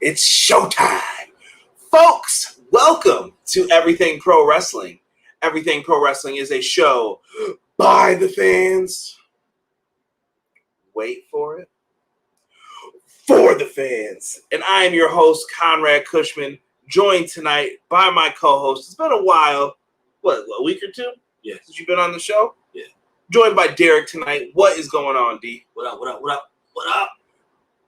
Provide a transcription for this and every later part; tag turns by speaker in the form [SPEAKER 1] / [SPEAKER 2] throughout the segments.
[SPEAKER 1] It's showtime. Folks, welcome to Everything Pro Wrestling. Everything Pro Wrestling is a show by the fans. Wait for it. For the fans. And I am your host, Conrad Cushman, joined tonight by my co-host. It's been a while. What, a week or two?
[SPEAKER 2] Yeah.
[SPEAKER 1] Since you've been on the show?
[SPEAKER 2] Yeah.
[SPEAKER 1] Joined by Derek tonight. What is going on, D?
[SPEAKER 2] What up?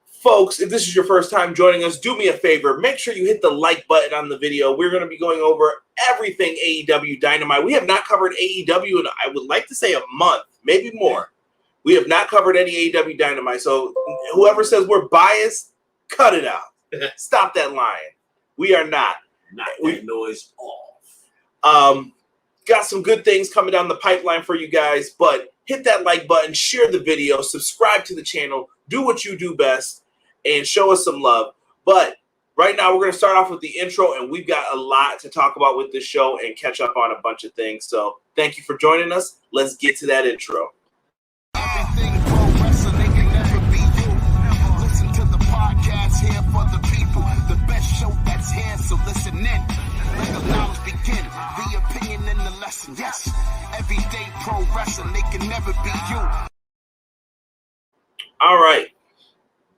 [SPEAKER 1] Folks, if this is your first time joining us, do me a favor. Make sure you hit the like button on the video. We're going to be going over everything AEW Dynamite. We have not covered AEW in, I would like to say, a month, maybe more. We have not covered any AEW Dynamite. So whoever says we're biased, cut it out. Stop that lying. We are not.
[SPEAKER 2] Knock that noise off.
[SPEAKER 1] Got some good things coming down the pipeline for you guys, but hit that like button, share the video, subscribe to the channel, do what you do best, and show us some love. But right now, we're going to start off with the intro, and we've got a lot to talk about with this show and catch up on a bunch of things. So thank you for joining us. Let's get to that intro.
[SPEAKER 3] Everything pro wrestling, they can never be you. Listen to the podcast here for the people. The best show that's here, so listen in. Let the knowledge begin. The opinion and the lesson. Yes, everyday pro wrestling, they can never be you.
[SPEAKER 1] All right.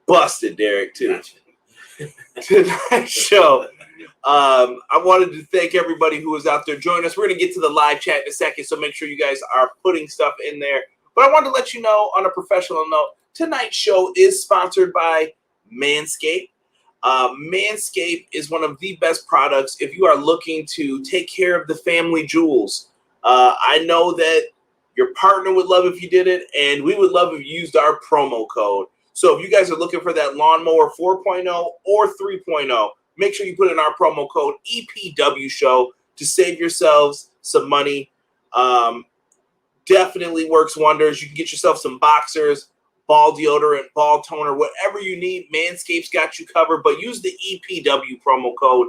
[SPEAKER 1] Busted, Derek, too. Tonight's show. I wanted to thank everybody who was out there joining us. We're going to get to the live chat in a second, so make sure you guys are putting stuff in there. But I wanted to let you know on a professional note, tonight's show is sponsored by Manscaped. Manscaped is one of the best products if you are looking to take care of the family jewels. I know that your partner would love if you did it, and we would love if you used our promo code. So if you guys are looking for that lawnmower 4.0 or 3.0, make sure you put in our promo code EPW Show to save yourselves some money. Definitely works wonders. You can get yourself some boxers, ball deodorant, ball toner, whatever you need. Manscaped's got you covered, but use the EPW promo code.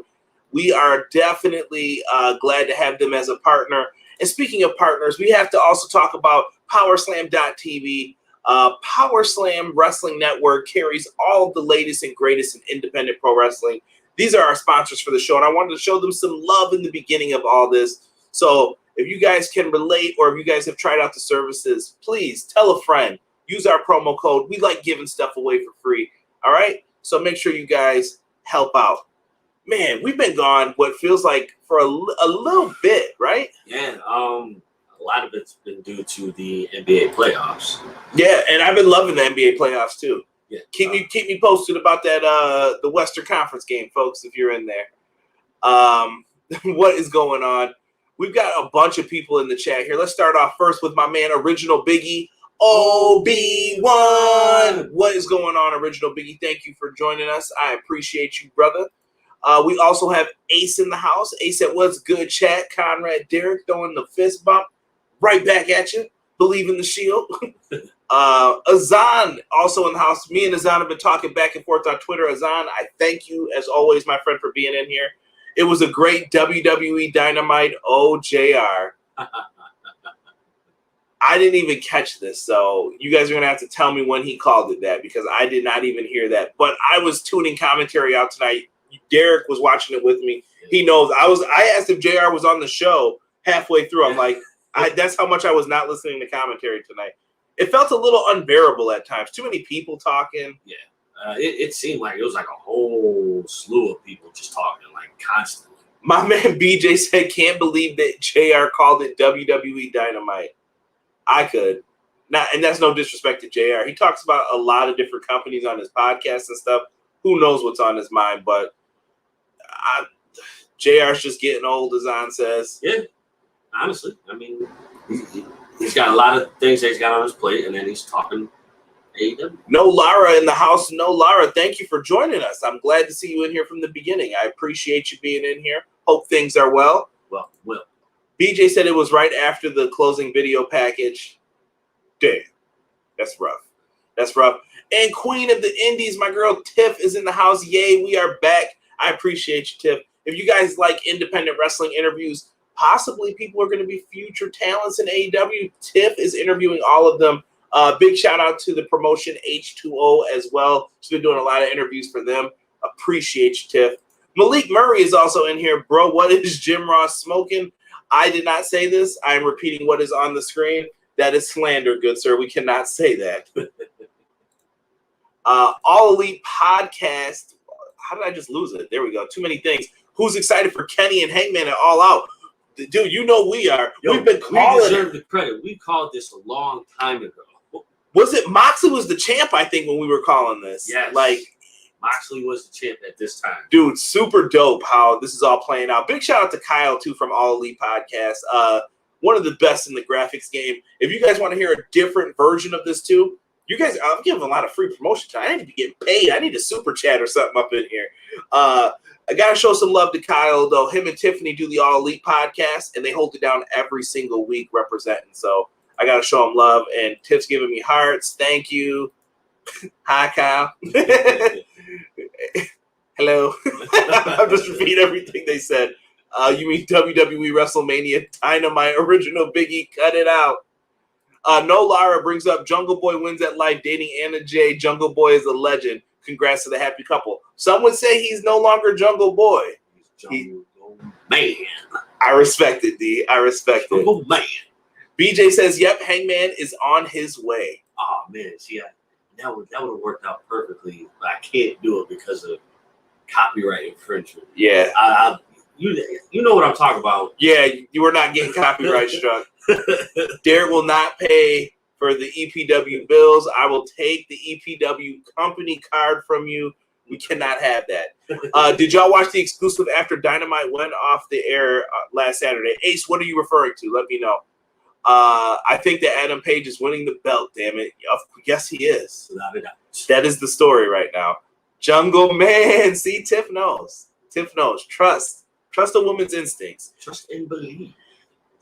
[SPEAKER 1] We are definitely glad to have them as a partner. And speaking of partners, we have to also talk about Powerslam.tv. Powerslam Wrestling Network carries all of the latest and greatest in independent pro wrestling. These are our sponsors for the show, and I wanted to show them some love in the beginning of all this. So if you guys can relate, or if you guys have tried out the services, please tell a friend. Use our promo code. We like giving stuff away for free. All right? So make sure you guys help out. Man, we've been gone what feels like for a little bit, right?
[SPEAKER 2] Yeah, a lot of it's been due to the NBA playoffs.
[SPEAKER 1] Yeah, and I've been loving the NBA playoffs too.
[SPEAKER 2] Yeah,
[SPEAKER 1] keep me posted about that the Western Conference game, folks, if you're in there. What is going on? We've got a bunch of people in the chat here. Let's start off first with my man, Original Biggie, OB1. What is going on, Original Biggie? Thank you for joining us. I appreciate you, brother. We also have Ace in the house. Ace said, what's good, chat? Conrad, Derek throwing the fist bump right back at you. Believe in the shield. Azan also in the house. Me and Azan have been talking back and forth on Twitter. Azan, I thank you, as always, my friend, for being in here. It was a great WWE Dynamite. Oh, JR. I didn't even catch this, so you guys are going to have to tell me when he called it that, because I did not even hear that. But I was tuning commentary out tonight. Derek was watching it with me. He knows. I asked if JR was on the show halfway through. I'm like, that's how much I was not listening to commentary tonight. It felt a little unbearable at times. Too many people talking.
[SPEAKER 2] Yeah. It seemed like it was like a whole slew of people just talking like constantly.
[SPEAKER 1] My man BJ said, can't believe that JR called it WWE Dynamite. I could. Not, and that's no disrespect to JR. He talks about a lot of different companies on his podcast and stuff. Who knows what's on his mind, but JR's just getting old, as Zan says.
[SPEAKER 2] Yeah, honestly. I mean, he's got a lot of things that he's got on his plate, and then he's talking AEW.
[SPEAKER 1] No Lara in the house. No Lara, thank you for joining us. I'm glad to see you in here from the beginning. I appreciate you being in here. Hope things are well.
[SPEAKER 2] Well.
[SPEAKER 1] BJ said it was right after the closing video package. Damn, that's rough. That's rough. And Queen of the Indies, my girl Tiff, is in the house. Yay, we are back. I appreciate you, Tiff. If you guys like independent wrestling interviews, possibly people are going to be future talents in AEW. Tiff is interviewing all of them. Big shout out to the promotion H2O as well. She's been doing a lot of interviews for them. Appreciate you, Tiff. Malik Murray is also in here. Bro, what is Jim Ross smoking? I did not say this. I am repeating what is on the screen. That is slander, good sir. We cannot say that. All Elite Podcast. How did I just lose it? There we go. Too many things. Who's excited for Kenny and Hangman at All Out? Dude, you know we are. We've been calling.
[SPEAKER 2] We deserve the credit. We called this a long time ago.
[SPEAKER 1] Was it Moxley was the champ, I think, when we were calling this?
[SPEAKER 2] Yes.
[SPEAKER 1] Like,
[SPEAKER 2] Moxley was the champ at this time.
[SPEAKER 1] Dude, super dope how this is all playing out. Big shout out to Kyle, too, from All Elite Podcast. One of the best in the graphics game. If you guys want to hear a different version of this, too, you guys, I'm giving a lot of free promotion time. I need to be getting paid. I need a super chat or something up in here. I got to show some love to Kyle, though. Him and Tiffany do the All Elite Podcast, and they hold it down every single week representing. So I got to show them love. And Tiff's giving me hearts. Thank you. Hi, Kyle. Hello. I'm just repeating everything they said. You mean WWE WrestleMania Dynamite original Biggie? Cut it out. No Lara brings up Jungle Boy wins at life dating Anna Jay. Jungle Boy is a legend. Congrats to the happy couple. Some would say he's no longer Jungle Boy.
[SPEAKER 2] He's Jungle Man.
[SPEAKER 1] I respect it, D. I respect it.
[SPEAKER 2] Jungle Man.
[SPEAKER 1] BJ says, yep, Hangman is on his way.
[SPEAKER 2] Oh, man. See, that would have worked out perfectly, but I can't do it because of copyright infringement.
[SPEAKER 1] Yeah.
[SPEAKER 2] You know what I'm talking about.
[SPEAKER 1] Yeah, you were not getting copyright struck. Derek will not pay for the EPW bills. I will take the EPW company card from you. We cannot have that. Did y'all watch the exclusive after Dynamite went off the air last Saturday? Ace, what are you referring to? Let me know. I think that Adam Page is winning the belt, damn it. Yes, he is. That is the story right now. Jungle Man. See, Tiff knows. Tiff knows. Trust a woman's instincts.
[SPEAKER 2] Trust and believe.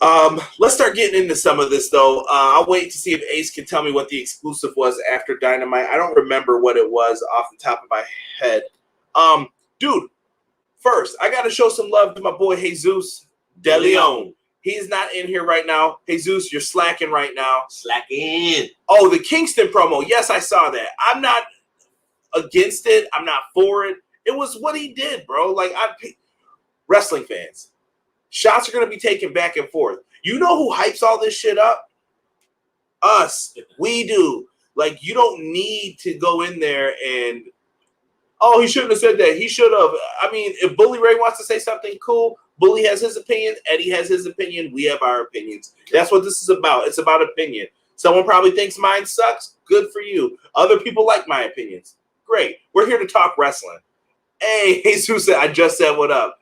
[SPEAKER 1] Let's start getting into some of this, though. I'll wait to see if Ace can tell me what the exclusive was after Dynamite. I don't remember what it was off the top of my head. Dude, first, I got to show some love to my boy Jesus De Leon. He's not in here right now. Jesus, you're slacking right now.
[SPEAKER 2] Slacking.
[SPEAKER 1] Oh, the Kingston promo. Yes, I saw that. I'm not against it. I'm not for it. It was what he did, bro. Like, wrestling fans. Shots are going to be taken back and forth. You know who hypes all this shit up? Us. We do. Like, you don't need to go in there and, oh, he shouldn't have said that. He should have. I mean, if Bully Ray wants to say something cool, Bully has his opinion. Eddie has his opinion. We have our opinions. That's what this is about. It's about opinion. Someone probably thinks mine sucks. Good for you. Other people like my opinions. Great. We're here to talk wrestling. Hey, Jesus said, I just said what up.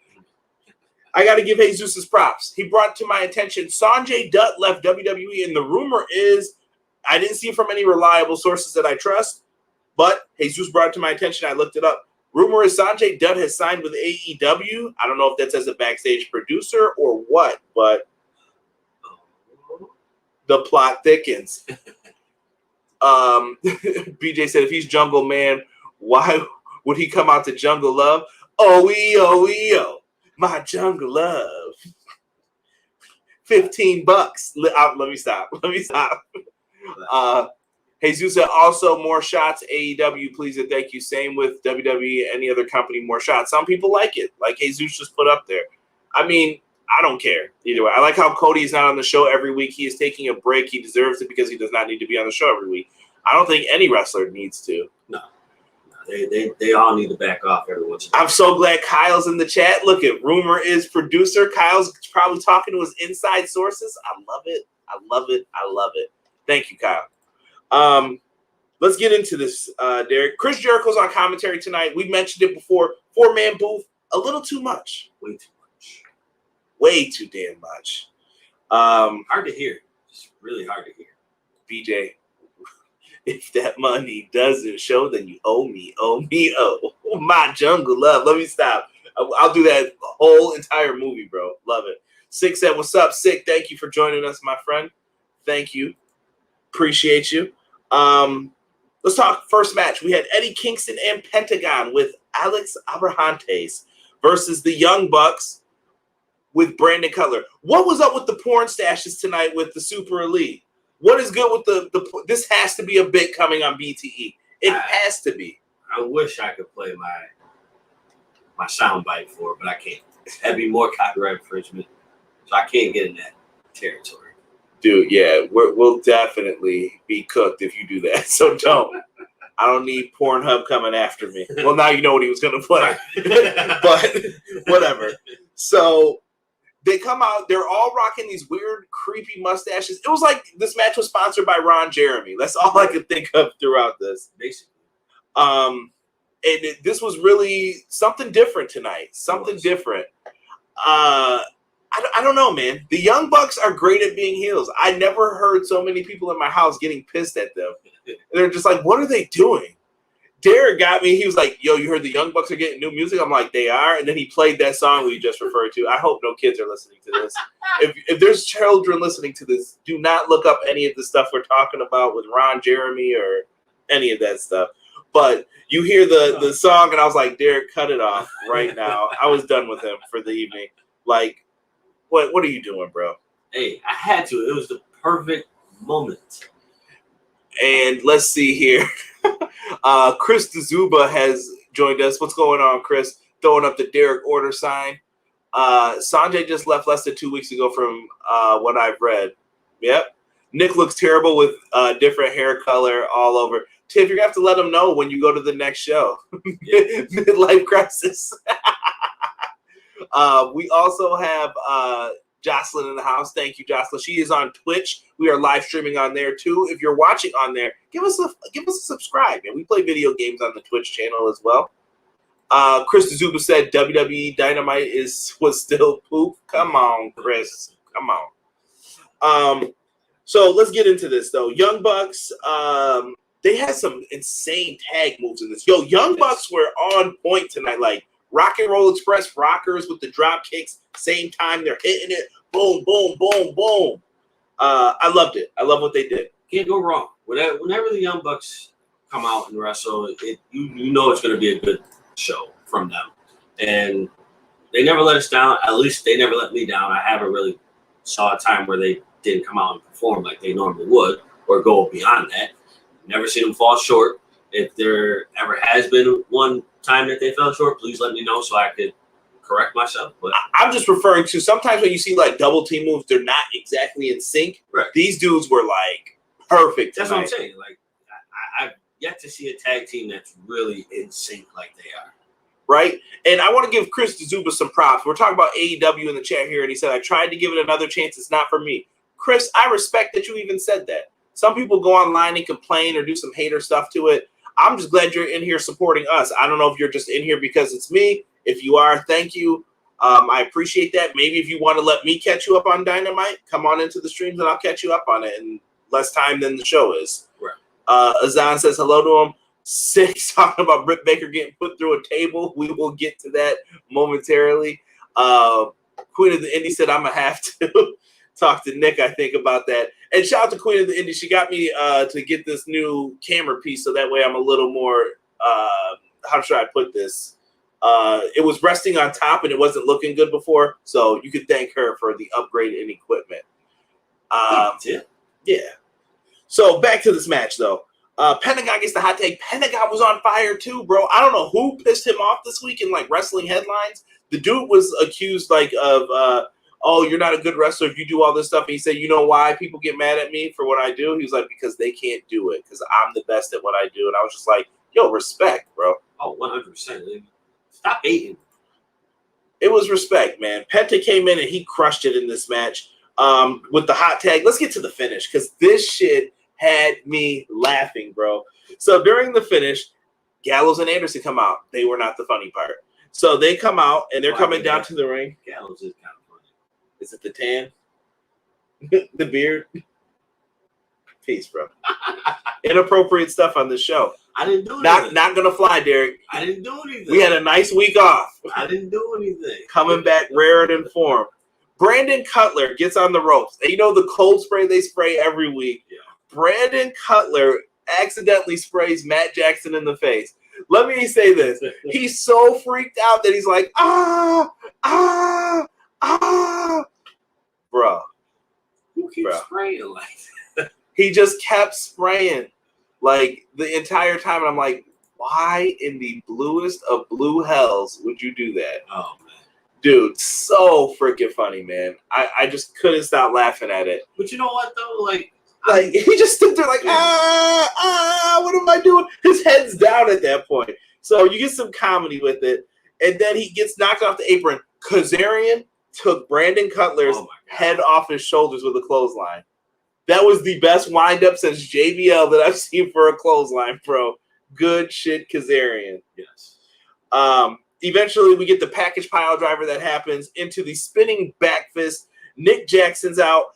[SPEAKER 1] I got to give Jesus his props. He brought to my attention Sanjay Dutt left WWE, and the rumor is, I didn't see it from any reliable sources that I trust, but Jesus brought it to my attention. I looked it up. Rumor is Sanjay Dutt has signed with AEW. I don't know if that's as a backstage producer or what, but the plot thickens. BJ said, if he's Jungle Man, why would he come out to Jungle Love? Oh, my Jungle Love. $15. Let me stop. Jesus said, also more shots, AEW, please and thank you. Same with WWE, any other company, more shots. Some people like it, like Jesus just put up there. I mean, I don't care either way. I like how Cody is not on the show every week. He is taking a break. He deserves it because he does not need to be on the show every week. I don't think any wrestler needs to.
[SPEAKER 2] No. They all need to back off every once in a while.
[SPEAKER 1] I'm so glad Kyle's in the chat. Look at rumor is producer. Kyle's probably talking to his inside sources. I love it. Thank you, Kyle. Let's get into this, Derek. Chris Jericho's on commentary tonight. We mentioned it before. 4-man booth, a little too much. Way too damn much.
[SPEAKER 2] Hard to hear. It's really hard to hear.
[SPEAKER 1] BJ, if that money doesn't show, then you owe me. My Jungle Love. Let me stop. I'll do that whole entire movie, bro. Love it. Sick said, what's up, Sick? Thank you for joining us, my friend. Thank you. Appreciate you. Let's talk first match. We had Eddie Kingston and Pentagon with Alex Abrahantes versus the Young Bucks with Brandon Cutler. What was up with the porn stashes tonight with the Super Elite? What is good with the this has to be a bit coming on BTE. It has to be.
[SPEAKER 2] I wish I could play my soundbite for it, but I can't. That'd be more copyright infringement, so I can't get in that territory.
[SPEAKER 1] Dude, yeah, we'll definitely be cooked if you do that. So don't. I don't need Pornhub coming after me. Well, now you know what he was going to play. But whatever. So they come out. They're all rocking these weird, creepy mustaches. It was like this match was sponsored by Ron Jeremy. That's all I could think of throughout this.
[SPEAKER 2] Basically.
[SPEAKER 1] This was really something different tonight. Something different. I don't know, man. The Young Bucks are great at being heels. I never heard so many people in my house getting pissed at them. And they're just like, what are they doing? Derek got me. He was like, yo, you heard the Young Bucks are getting new music? I'm like, they are? And then he played that song we just referred to. I hope no kids are listening to this. If there's children listening to this, do not look up any of the stuff we're talking about with Ron Jeremy or any of that stuff. But you hear the song, and I was like, Derek, cut it off right now. I was done with him for the evening. Like, what are you doing, bro?
[SPEAKER 2] Hey, I had to. It was the perfect moment.
[SPEAKER 1] And let's see here. Chris DeZuba has joined us. What's going on, Chris? Throwing up the Derek order sign. Sanjay just left less than 2 weeks ago from what I've read. Yep. Nick looks terrible with different hair color all over. Tiff, you're going to have to let him know when you go to the next show. Midlife crisis. We also have Jocelyn in the house. Thank you, Jocelyn. She is on Twitch. We are live streaming on there too. If you're watching on there, give us a subscribe. And we play video games on the Twitch channel as well. Chris DeZuba said WWE Dynamite was still poop. Come on, Chris. Come on. So let's get into this though. Young Bucks. They had some insane tag moves in this. Yo, Young Bucks were on point tonight. Like Rock and Roll Express rockers with the drop kicks. Same time they're hitting it. Boom, boom, boom, boom. I loved it. I love what they did.
[SPEAKER 2] Can't go wrong. Whenever the Young Bucks come out and wrestle, you know it's going to be a good show from them. And they never let us down. At least they never let me down. I haven't really saw a time where they didn't come out and perform like they normally would or go beyond that. Never seen them fall short. If there ever has been one time that they fell short, please let me know so I could correct myself. But
[SPEAKER 1] I'm just referring to sometimes when you see like double team moves, they're not exactly in sync.
[SPEAKER 2] Right.
[SPEAKER 1] These dudes were like perfect.
[SPEAKER 2] That's
[SPEAKER 1] tonight.
[SPEAKER 2] what I'm saying. Like I've yet to see a tag team that's really in sync like they are.
[SPEAKER 1] Right. And I want to give Chris DeZuba some props. We're talking about AEW in the chat here, and he said, I tried to give it another chance. It's not for me. Chris, I respect that you even said that. Some people go online and complain or do some hater stuff to it. I'm just glad you're in here supporting us. I don't know if you're just in here because it's me. If you are, thank you. I appreciate that. Maybe if you want to let me catch you up on Dynamite, come on into the streams and I'll catch you up on it in less time than the show is.
[SPEAKER 2] Right.
[SPEAKER 1] Azan says hello to him. Six talking about Britt Baker getting put through a table. We will get to that momentarily. Queen of the Indie said I'm going to have to talk to Nick, I think, about that. And shout out to Queen of the Indie. She got me to get this new camera piece so that way I'm a little more, how should I put this? It was resting on top and it wasn't looking good before. So you could thank her for the upgrade in equipment. Yeah. So back to this match, though. Pentagon gets the hot take. Pentagon was on fire, too, bro. I don't know who pissed him off this week in, like, wrestling headlines. The dude was accused, like, of, oh, you're not a good wrestler if you do all this stuff. And he said, you know why people get mad at me for what I do? He was like, because they can't do it, because I'm the best at what I do. And I was just like, yo, respect, bro.
[SPEAKER 2] Oh, 100%. Stop hating.
[SPEAKER 1] It was respect, man. Penta came in and he crushed it in this match with the hot tag. Let's get to the finish, because this shit had me laughing, bro. So during the finish, Gallows and Anderson come out. They were not the funny part. So they come out, and they're coming down to the ring.
[SPEAKER 2] Gallows is kind of funny.
[SPEAKER 1] Is it the tan? The beard? Peace, bro. Inappropriate stuff on the show.
[SPEAKER 2] I didn't do anything.
[SPEAKER 1] Not going to fly, Derek.
[SPEAKER 2] I didn't do anything.
[SPEAKER 1] We had a nice week off.
[SPEAKER 2] I didn't do anything.
[SPEAKER 1] Coming back rarer than form. Brandon Cutler gets on the ropes. And you know the cold spray they spray every week?
[SPEAKER 2] Yeah.
[SPEAKER 1] Brandon Cutler accidentally sprays Matt Jackson in the face. Let me say this. He's so freaked out that he's like, ah. Bro.
[SPEAKER 2] Who keeps spraying like that?
[SPEAKER 1] He just kept spraying like the entire time. And I'm like, Why in the bluest of blue hells would you do that?
[SPEAKER 2] Oh, man.
[SPEAKER 1] Dude, so freaking funny, man. I just couldn't stop laughing at it.
[SPEAKER 2] But you know what, though? Like
[SPEAKER 1] he just stood there like, what am I doing? His head's down at that point. So you get some comedy with it. And then he gets knocked off the apron. Kazarian took Brandon Cutler's head off his shoulders with a clothesline. That was the best wind-up since JBL that I've seen for a clothesline, bro. Good shit, Kazarian.
[SPEAKER 2] Yes.
[SPEAKER 1] Eventually, we get the package pile driver that happens into the spinning back fist. Nick Jackson's out.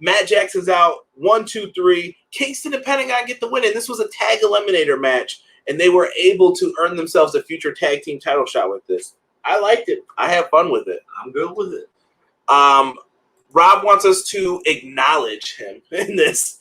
[SPEAKER 1] Matt Jackson's out. 1, 2, 3. Kingston and Pentagon get the win, and this was a tag eliminator match, and they were able to earn themselves a future tag team title shot with this. I liked it. I had fun with it.
[SPEAKER 2] I'm good with it.
[SPEAKER 1] Rob wants us to acknowledge him in this.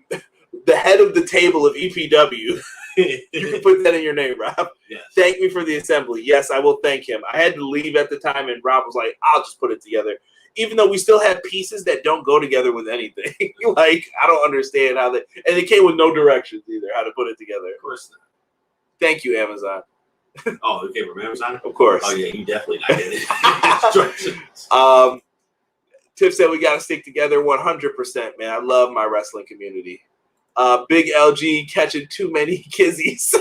[SPEAKER 1] The head of the table of EPW. You can put that in your name, Rob.
[SPEAKER 2] Yes.
[SPEAKER 1] Thank me for the assembly. Yes, I will thank him. I had to leave at the time, and Rob was like, I'll just put it together. Even though we still have pieces that don't go together with anything. Like, I don't understand how they... And it came with no directions either, how to put it together.
[SPEAKER 2] Of course not.
[SPEAKER 1] Thank you, Amazon.
[SPEAKER 2] Oh, it came from Amazon?
[SPEAKER 1] Of course.
[SPEAKER 2] Oh, yeah, you definitely not getting it.
[SPEAKER 1] Tiff said we got to stick together 100%, man. I love my wrestling community. Big LG catching too many kizzies.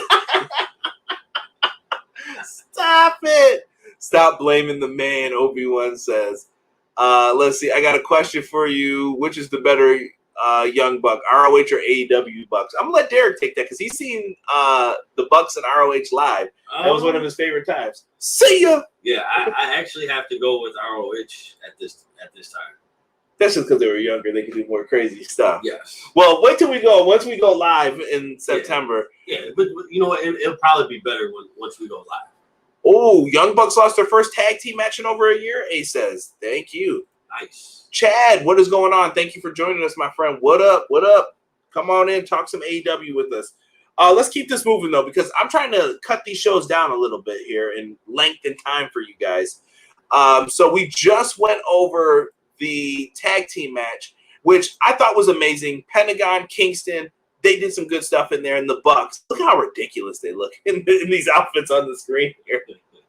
[SPEAKER 1] Stop it. Stop blaming the man, Obi-Wan says. Let's see. I got a question for you. Which is the better young buck, ROH or AEW Bucks? I'm going to let Derek take that because he's seen the Bucks and ROH live. That was one of his favorite times. See ya!
[SPEAKER 2] Yeah, I actually have to go with ROH at this time.
[SPEAKER 1] That's just because they were younger. They could do more crazy stuff.
[SPEAKER 2] Yes.
[SPEAKER 1] Well, wait till we go. Once we go live in September.
[SPEAKER 2] Yeah, but you know what? It'll probably be better once we go live.
[SPEAKER 1] Oh, Young Bucks lost their first tag team match in over a year, Ace says. Thank you.
[SPEAKER 2] Nice.
[SPEAKER 1] Chad, what is going on? Thank you for joining us, my friend. What up? What up? Come on in. Talk some AEW with us. Let's keep this moving, though, because I'm trying to cut these shows down a little bit here in length and time for you guys. So we just went over the tag team match, which I thought was amazing. Pentagon, Kingston, they did some good stuff in there. And the Bucks, look how ridiculous they look in these outfits on the screen here.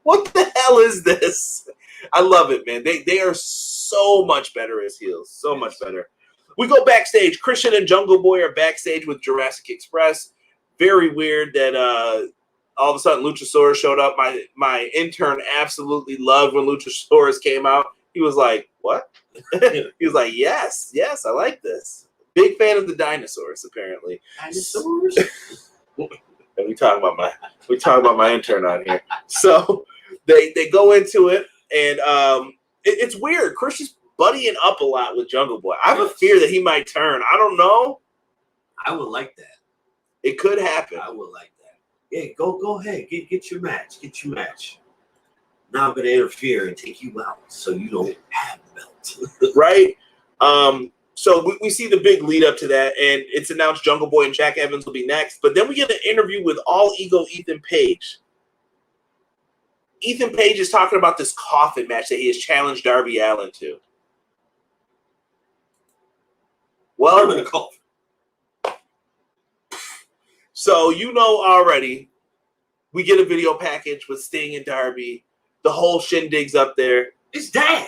[SPEAKER 1] What the hell is this? I love it, man. They are so much better as heels. So much better. We go backstage. Christian and Jungle Boy are backstage with Jurassic Express. Very weird that all of a sudden Luchasaurus showed up. My intern absolutely loved when Luchasaurus came out. He was like, what? He was like, yes, I like this. Big fan of the dinosaurs, apparently.
[SPEAKER 2] Dinosaurs?
[SPEAKER 1] We talking about my intern on here. So they go into it, and it's weird. Christian's buddying up a lot with Jungle Boy. I have a fear that he might turn. I don't know.
[SPEAKER 2] I would like that.
[SPEAKER 1] It could happen.
[SPEAKER 2] I would like that. Yeah, go ahead. Get your match. Get your match. Now I'm going to interfere and take you out so you don't have the belt.
[SPEAKER 1] Right? So we see the big lead up to that, and it's announced Jungle Boy and Jack Evans will be next. But then we get an interview with All Ego Ethan Page. Ethan Page is talking about this coffin match that he has challenged Darby Allin to. Well,
[SPEAKER 2] I'm in a coffin.
[SPEAKER 1] So you know already, we get a video package with Sting and Darby. The whole shindig's up there.
[SPEAKER 2] It's Dad.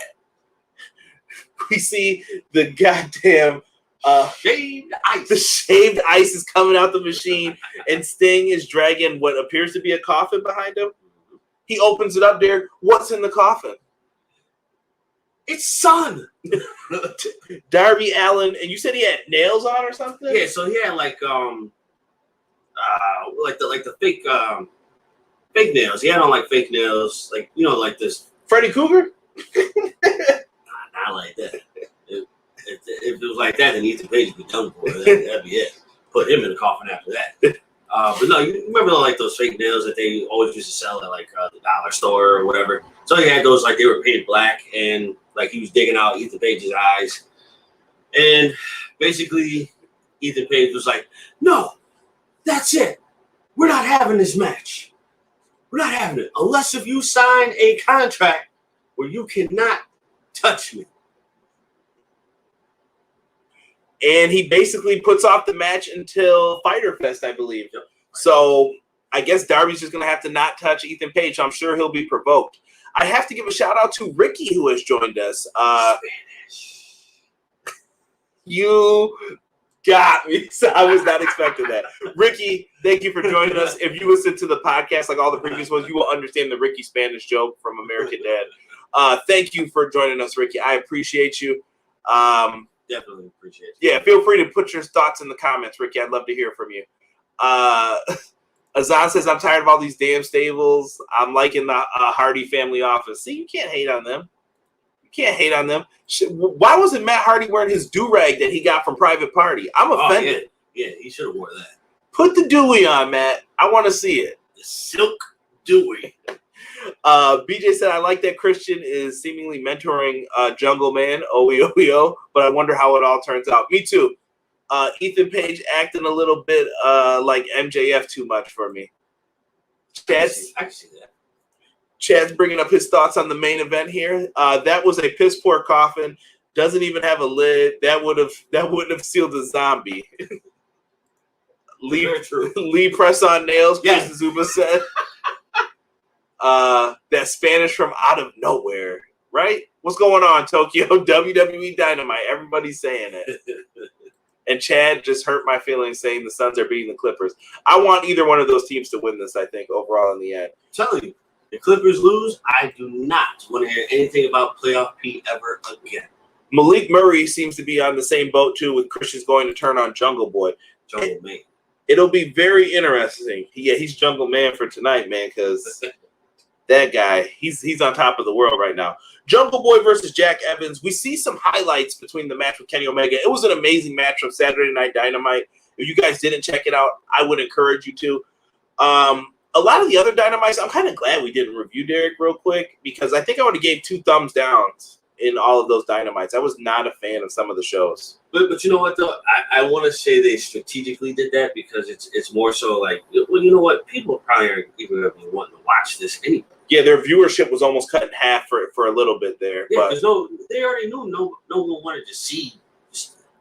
[SPEAKER 1] We see the goddamn
[SPEAKER 2] Shaved ice.
[SPEAKER 1] The shaved ice is coming out the machine, and Sting is dragging what appears to be a coffin behind him. He opens it up there. What's in the coffin?
[SPEAKER 2] It's Son.
[SPEAKER 1] Darby Allin, and you said he had nails on or something?
[SPEAKER 2] Yeah, so he had like the fake fake nails. He had on like fake nails, like like this.
[SPEAKER 1] Freddy Cougar?
[SPEAKER 2] Not like that. If it was like that, then Ethan Page would be done for it. That'd be it. Put him in the coffin after that. But no, you remember like those fake nails that they always used to sell at like the dollar store or whatever. So he had those, like they were painted black, and like he was digging out Ethan Page's eyes. And basically, Ethan Page was like, "No, that's it. We're not having this match. We're not having it unless if you sign a contract where you cannot touch me."
[SPEAKER 1] And he basically puts off the match until Fyter Fest, I believe. So I guess Darby's just going to have to not touch Ethan Page. So I'm sure he'll be provoked. I have to give a shout out to Ricky, who has joined us. You got me. So I was not expecting that. Ricky, thank you for joining us. If you listen to the podcast like all the previous ones, you will understand the Ricky Spanish joke from American Dad. Thank you for joining us, Ricky. I appreciate you.
[SPEAKER 2] Definitely appreciate it.
[SPEAKER 1] Yeah, feel free to put your thoughts in the comments, Ricky. I'd love to hear from you. Azan says, I'm tired of all these damn stables. I'm liking the Hardy family office. See, you can't hate on them. You can't hate on them. Why wasn't Matt Hardy wearing his do-rag that he got from Private Party? I'm offended.
[SPEAKER 2] Yeah, he should have wore that.
[SPEAKER 1] Put the Dewey on, Matt. I want to see it.
[SPEAKER 2] The silk Dewey.
[SPEAKER 1] BJ said, I like that Christian is seemingly mentoring Jungle Man, OEO, but I wonder how it all turns out. Me too. Ethan Page acting a little bit like MJF too much for me.
[SPEAKER 2] I can see that.
[SPEAKER 1] Chad's bringing up his thoughts on the main event here. That was a piss poor coffin. Doesn't even have a lid. That wouldn't have sealed a zombie. Lee press on nails.
[SPEAKER 2] Yes.
[SPEAKER 1] Chris Zuba said. That Spanish from out of nowhere, right? What's going on, Tokyo? WWE Dynamite. Everybody's saying it. And Chad just hurt my feelings saying the Suns are beating the Clippers. I want either one of those teams to win this, I think, overall in the end.
[SPEAKER 2] I'm telling you, the Clippers lose, I do not want to hear anything about playoff P ever again.
[SPEAKER 1] Malik Murray seems to be on the same boat, too, with Christian's going to turn on Jungle Boy.
[SPEAKER 2] Jungle Man.
[SPEAKER 1] It'll be very interesting. Yeah, he's Jungle Man for tonight, man, because that guy, he's on top of the world right now. Jungle Boy versus Jack Evans. We see some highlights between the match with Kenny Omega. It was an amazing match from Saturday Night Dynamite. If you guys didn't check it out, I would encourage you to. A lot of the other Dynamites, I'm kind of glad we didn't review Derek real quick because I think I would have gave 2 thumbs downs in all of those Dynamites. I was not a fan of some of the shows.
[SPEAKER 2] But you know what, though? I want to say they strategically did that because it's more so like, well, you know what? People probably aren't even going to be wanting to watch this anyway.
[SPEAKER 1] Yeah, their viewership was almost cut in half for a little bit there.
[SPEAKER 2] Yeah, because they already knew no one wanted to see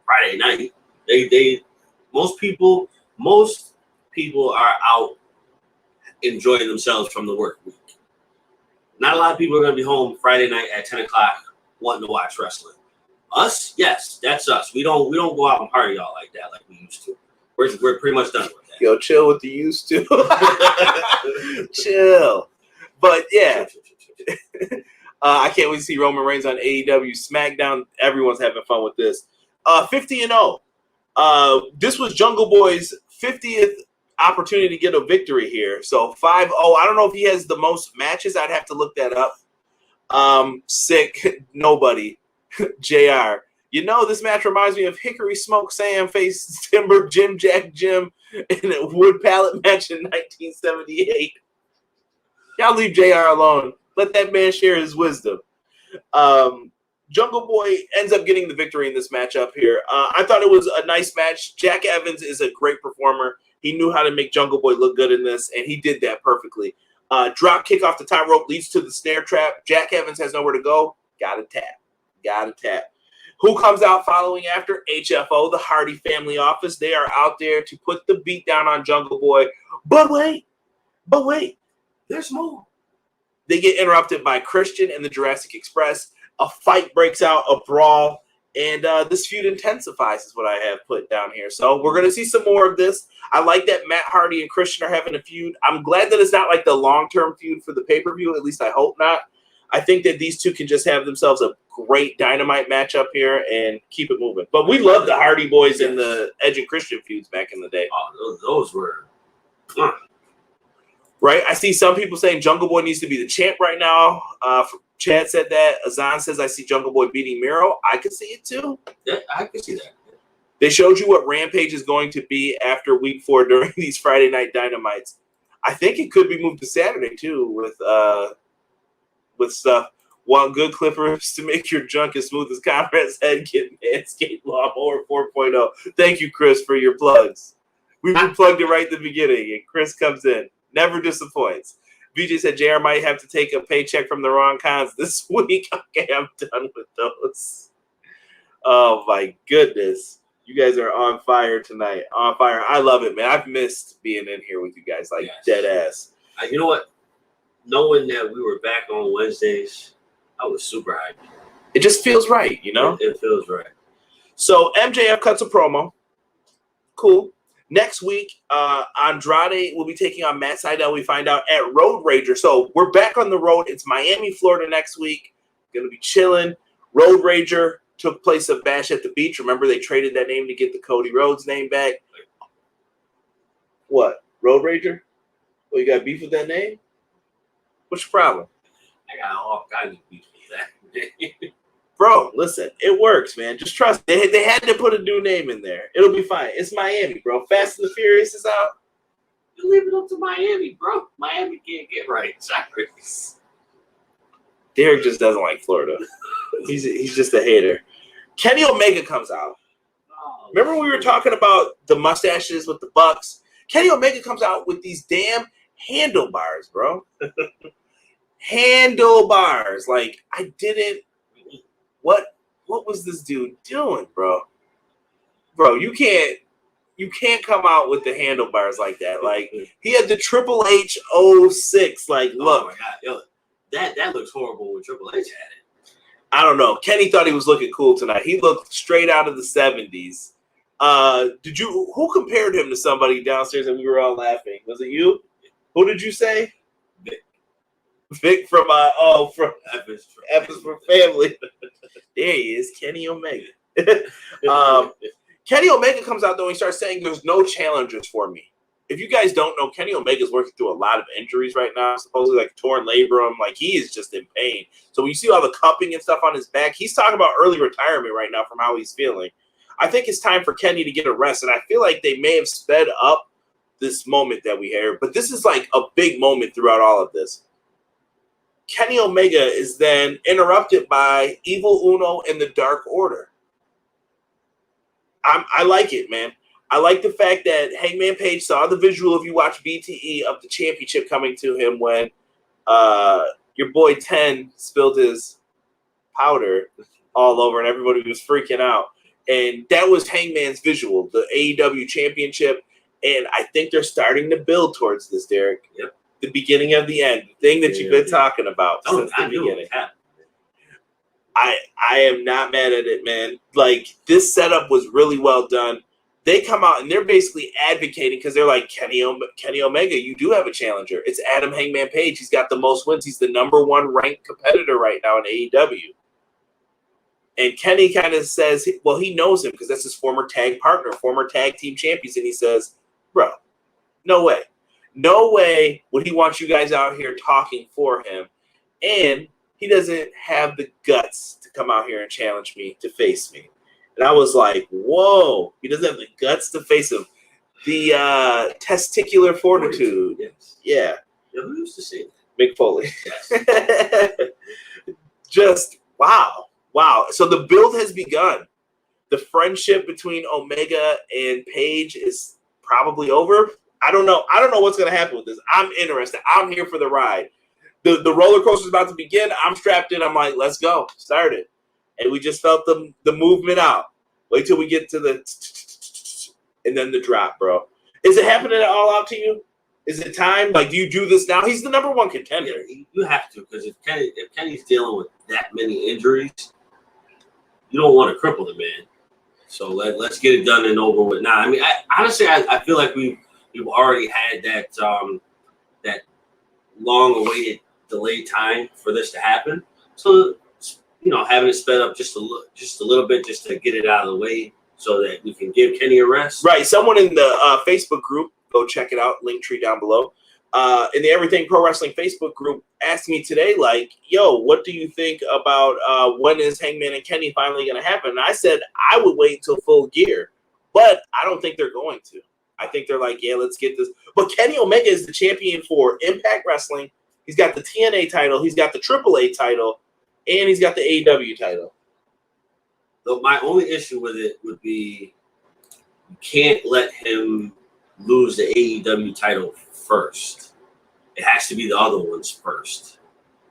[SPEAKER 2] Friday night. Most people are out enjoying themselves from the work week. Not a lot of people are going to be home Friday night at 10 o'clock wanting to watch wrestling. Us, yes, that's us. We don't go out and party all like that like we used to. We're pretty much done with that.
[SPEAKER 1] Yo, chill with the used to. Chill. But yeah, I can't wait to see Roman Reigns on AEW SmackDown. Everyone's having fun with this. 50-0. This was Jungle Boy's 50th opportunity to get a victory here. So 5-0. I don't know if he has the most matches. I'd have to look that up. Sick. Nobody. JR. You know, this match reminds me of Hickory Smoke Sam faced Timber Jim Jack Jim in a wood pallet match in 1978. Y'all leave JR alone. Let that man share his wisdom. Jungle Boy ends up getting the victory in this matchup here. I thought it was a nice match. Jack Evans is a great performer. He knew how to make Jungle Boy look good in this, and he did that perfectly. Drop kick off the top rope leads to the snare trap. Jack Evans has nowhere to go. Gotta tap. Who comes out following after? HFO, the Hardy family office. They are out there to put the beat down on Jungle Boy. But wait. There's more. They get interrupted by Christian and the Jurassic Express. A fight breaks out, a brawl, and this feud intensifies is what I have put down here. So we're going to see some more of this. I like that Matt Hardy and Christian are having a feud. I'm glad that it's not like the long-term feud for the pay-per-view. At least I hope not. I think that these two can just have themselves a great Dynamite matchup here and keep it moving. But we love the Hardy Boys and the Edge and Christian feuds back in the day.
[SPEAKER 2] Oh, those were...
[SPEAKER 1] Right? I see some people saying Jungle Boy needs to be the champ right now. Chad said that. Azan says, I see Jungle Boy beating Miro. I could see it too.
[SPEAKER 2] Yeah, I could see that.
[SPEAKER 1] They showed you what Rampage is going to be after week 4 during these Friday night Dynamites. I think it could be moved to Saturday too with stuff. Want good clippers to make your junk as smooth as Conrad's head, get Manscaped Lawnmower 4.0. Thank you, Chris, for your plugs. We plugged it right at the beginning, and Chris comes in. Never disappoints. VJ said JR might have to take a paycheck from the wrong cons this week. Okay, I'm done with those. Oh, my goodness. You guys are on fire tonight. On fire. I love it, man. I've missed being in here with you guys, like dead ass.
[SPEAKER 2] You know what? Knowing that we were back on Wednesdays, I was super hyped.
[SPEAKER 1] It just feels right, you know?
[SPEAKER 2] It feels right.
[SPEAKER 1] So MJF cuts a promo. Cool. Next week, Andrade will be taking on Matt Sydal. We find out at Road Rager. So we're back on the road. It's Miami, Florida next week. Going to be chilling. Road Rager took place at Bash at the Beach. Remember, they traded that name to get the Cody Rhodes name back. What? Road Rager? Well, you got beef with that name? What's your problem?
[SPEAKER 2] I got all kinds of beef with that.
[SPEAKER 1] Bro, listen, it works, man. Just trust. They had to put a new name in there. It'll be fine. It's Miami, bro. Fast and the Furious is out.
[SPEAKER 2] You leave it up to Miami, bro. Miami can't get right. Sorry.
[SPEAKER 1] Derek just doesn't like Florida. He's just a hater. Kenny Omega comes out.
[SPEAKER 2] Oh,
[SPEAKER 1] Remember we were talking about the mustaches with the Bucks? Kenny Omega comes out with these damn handlebars, bro. Handlebars. Like, I didn't. What was this dude doing, bro? Bro, you can't come out with the handlebars like that. Like, he had the Triple H 06. Like, look.
[SPEAKER 2] Oh my God, yo, that looks horrible when Triple H had it.
[SPEAKER 1] I don't know. Kenny thought he was looking cool tonight. He looked straight out of the 70s. Who compared him to somebody downstairs and we were all laughing? Was it you? Who did you say? Vic from F is for Family. There he is, Kenny Omega. Kenny Omega comes out though and he starts saying there's no challengers for me. If you guys don't know, Kenny Omega is working through a lot of injuries right now, supposedly like torn labrum. Like, he is just in pain. So when you see all the cupping and stuff on his back, he's talking about early retirement right now from how he's feeling. I think it's time for Kenny to get a rest, and I feel like they may have sped up this moment that we hear, but this is like a big moment throughout all of this. Kenny Omega is then interrupted by Evil Uno and the Dark Order. I like it, man. I like the fact that Hangman Page saw the visual, if you watch BTE, of the championship coming to him when your boy 10 spilled his powder all over and everybody was freaking out. And that was Hangman's visual, the AEW championship. And I think they're starting to build towards this, Derek.
[SPEAKER 2] Yep.
[SPEAKER 1] The beginning of the end, the thing that you've been talking about since the beginning. I am not mad at it, man. Like, this setup was really well done. They come out and they're basically advocating because they're like, Kenny Omega, you do have a challenger. It's Adam Hangman Page. He's got the most wins. He's the #1 ranked competitor right now in AEW. And Kenny kind of says, well, he knows him because that's his former tag partner, former tag team champions. And he says, bro, no way. No way would he want you guys out here talking for him. And he doesn't have the guts to come out here and challenge me to face me. And I was like, whoa, he doesn't have the guts to face him. The testicular fortitude.
[SPEAKER 2] Yes.
[SPEAKER 1] Yeah.
[SPEAKER 2] Who used to say that?
[SPEAKER 1] Mick Foley.
[SPEAKER 2] Yes.
[SPEAKER 1] Just, wow. Wow. So the build has begun. The friendship between Omega and Page is probably over. I don't know. I don't know what's going to happen with this. I'm interested. I'm here for the ride. The roller coaster is about to begin. I'm strapped in. I'm like, let's go. Start it. And we just felt the movement out. Wait till we get to the and then the drop, bro. Is it happening at all out to you? Is it time? Like, do you do this now? He's the #1 contender.
[SPEAKER 2] Yeah, you have to, because if Kenny's dealing with that many injuries, you don't want to cripple the man. So let's get it done and over with now. I mean, honestly, I feel like we've already had that that long-awaited delayed time for this to happen. So, having it sped up just a little bit, just to get it out of the way, so that we can give Kenny a rest.
[SPEAKER 1] Right. Someone in the Facebook group, go check it out. Link tree down below. In the Everything Pro Wrestling Facebook group, asked me today, like, yo, what do you think about when is Hangman and Kenny finally going to happen? And I said I would wait until Full Gear, but I don't think they're going to. I think they're like, yeah, let's get this. But Kenny Omega is the champion for Impact Wrestling. He's got the TNA title. He's got the AAA title. And he's got the AEW title.
[SPEAKER 2] So my only issue with it would be you can't let him lose the AEW title first. It has to be the other ones first.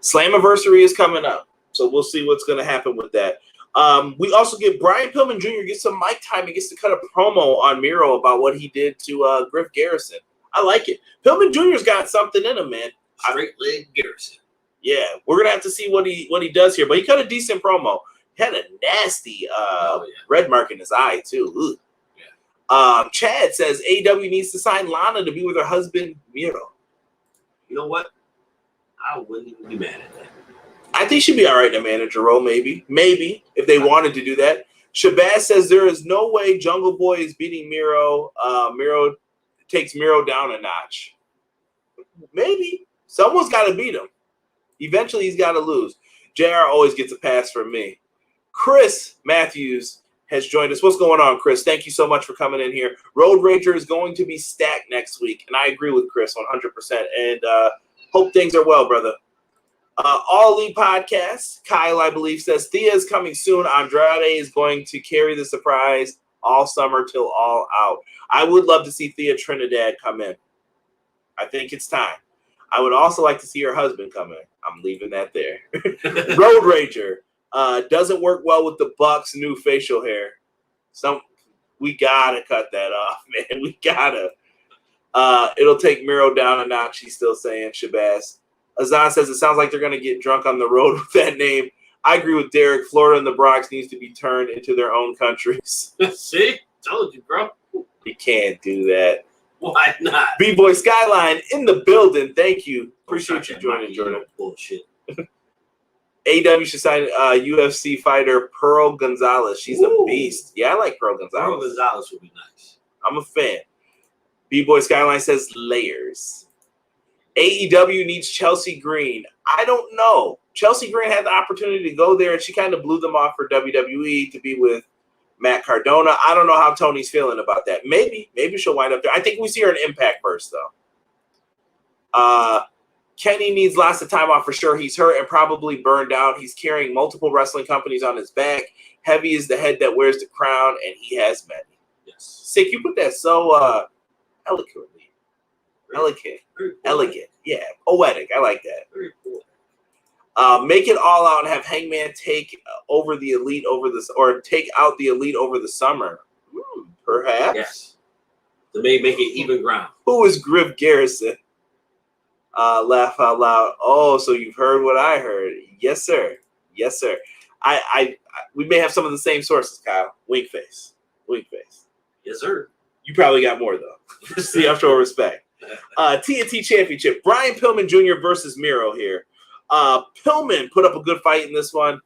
[SPEAKER 1] Slammiversary is coming up, so we'll see what's going to happen with that. We also get Brian Pillman Jr. gets some mic time and gets to cut a promo on Miro about what he did to Griff Garrison. I like it. Pillman Jr.'s got something in him, man.
[SPEAKER 2] Straight leg Garrison.
[SPEAKER 1] Yeah, we're gonna have to see what he does here, but he cut a decent promo. He had a nasty red mark in his eye too. Ugh. Yeah. Chad says AEW needs to sign Lana to be with her husband Miro.
[SPEAKER 2] You know what? I wouldn't even be mad at that.
[SPEAKER 1] I think she'd be all right in a manager role, maybe if they wanted to do that. Shabazz says there is no way Jungle Boy is beating Miro. Miro takes Miro down a notch. Maybe someone's got to beat him. Eventually, he's got to lose. JR always gets a pass from me. Chris Matthews has joined us. What's going on, Chris? Thank you so much for coming in here. Road Rager is going to be stacked next week, and I agree with Chris 100%. And hope things are well, brother. All Elite Podcast, Kyle, I believe, says Thea is coming soon. Andrade is going to carry the surprise all summer till all out. I would love to see Thea Trinidad come in. I think it's time. I would also like to see her husband come in. I'm leaving that there. Road Rager doesn't work well with the Bucks' new facial hair. We gotta cut that off, man. We gotta. It'll take Miro down a notch. He's still saying Shabazz. Azan says it sounds like they're going to get drunk on the road with that name. I agree with Derek. Florida and the Bronx needs to be turned into their own countries.
[SPEAKER 2] See? Told you, bro.
[SPEAKER 1] You can't do that.
[SPEAKER 2] Why not?
[SPEAKER 1] B-Boy Skyline in the building. Thank you. Appreciate you joining, Jordan.
[SPEAKER 2] Bullshit.
[SPEAKER 1] AEW should sign UFC fighter Pearl Gonzalez. She's a beast. Yeah, I like Pearl Gonzalez.
[SPEAKER 2] Pearl Gonzalez would be nice.
[SPEAKER 1] I'm a fan. B-Boy Skyline says layers. AEW needs Chelsea Green. I don't know. Chelsea Green had the opportunity to go there, and she kind of blew them off for WWE to be with Matt Cardona. I don't know how Tony's feeling about that. Maybe she'll wind up there. I think we see her in Impact first, though. Kenny needs lots of time off for sure. He's hurt and probably burned out. He's carrying multiple wrestling companies on his back. Heavy is the head that wears the crown, and he has many.
[SPEAKER 2] Yes.
[SPEAKER 1] Sick, you put that so eloquently. Elegant. Yeah, poetic. I like that.
[SPEAKER 2] Very cool.
[SPEAKER 1] Make it all out and have Hangman take over the Elite take out the Elite over the summer. Perhaps.
[SPEAKER 2] Yes. To make it even ground.
[SPEAKER 1] Who is Griff Garrison? Laugh out loud. Oh, so you've heard what I heard. Yes, sir. Yes, sir. We may have some of the same sources, Kyle. Wink face.
[SPEAKER 2] Yes, sir.
[SPEAKER 1] You probably got more, though. See, I'm showing respect. TNT Championship. Brian Pillman Jr. versus Miro here. Pillman put up a good fight in this one.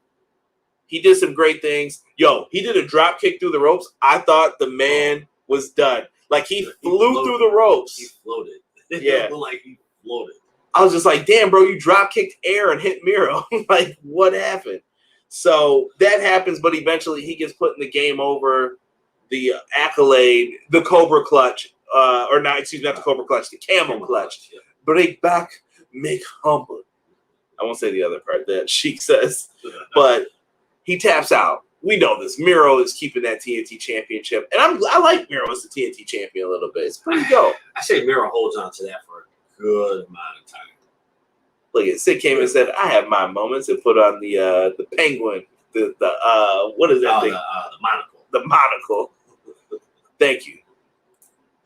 [SPEAKER 1] He did some great things. He did a drop kick through the ropes. I thought the man was done. Like, he flew through the ropes.
[SPEAKER 2] He floated.
[SPEAKER 1] Yeah.
[SPEAKER 2] Like he floated.
[SPEAKER 1] I was just like, damn, bro, you drop kicked air and hit Miro. Like, what happened? So that happens, but eventually he gets put in the game over. The accolade, the Cobra Clutch, not the Cobra Clutch, the Camel Clutch.
[SPEAKER 2] Yeah.
[SPEAKER 1] Break back, make humble. I won't say the other part that Sheik says, but he taps out. We know this. Miro is keeping that TNT championship, and I like Miro as the TNT champion a little bit. It's pretty dope.
[SPEAKER 2] I say Miro holds on to that for a good amount of time.
[SPEAKER 1] Look at Sid came and said, "I have my moments," and put on the penguin, the what is that thing?
[SPEAKER 2] The monocle.
[SPEAKER 1] The monocle. Thank you.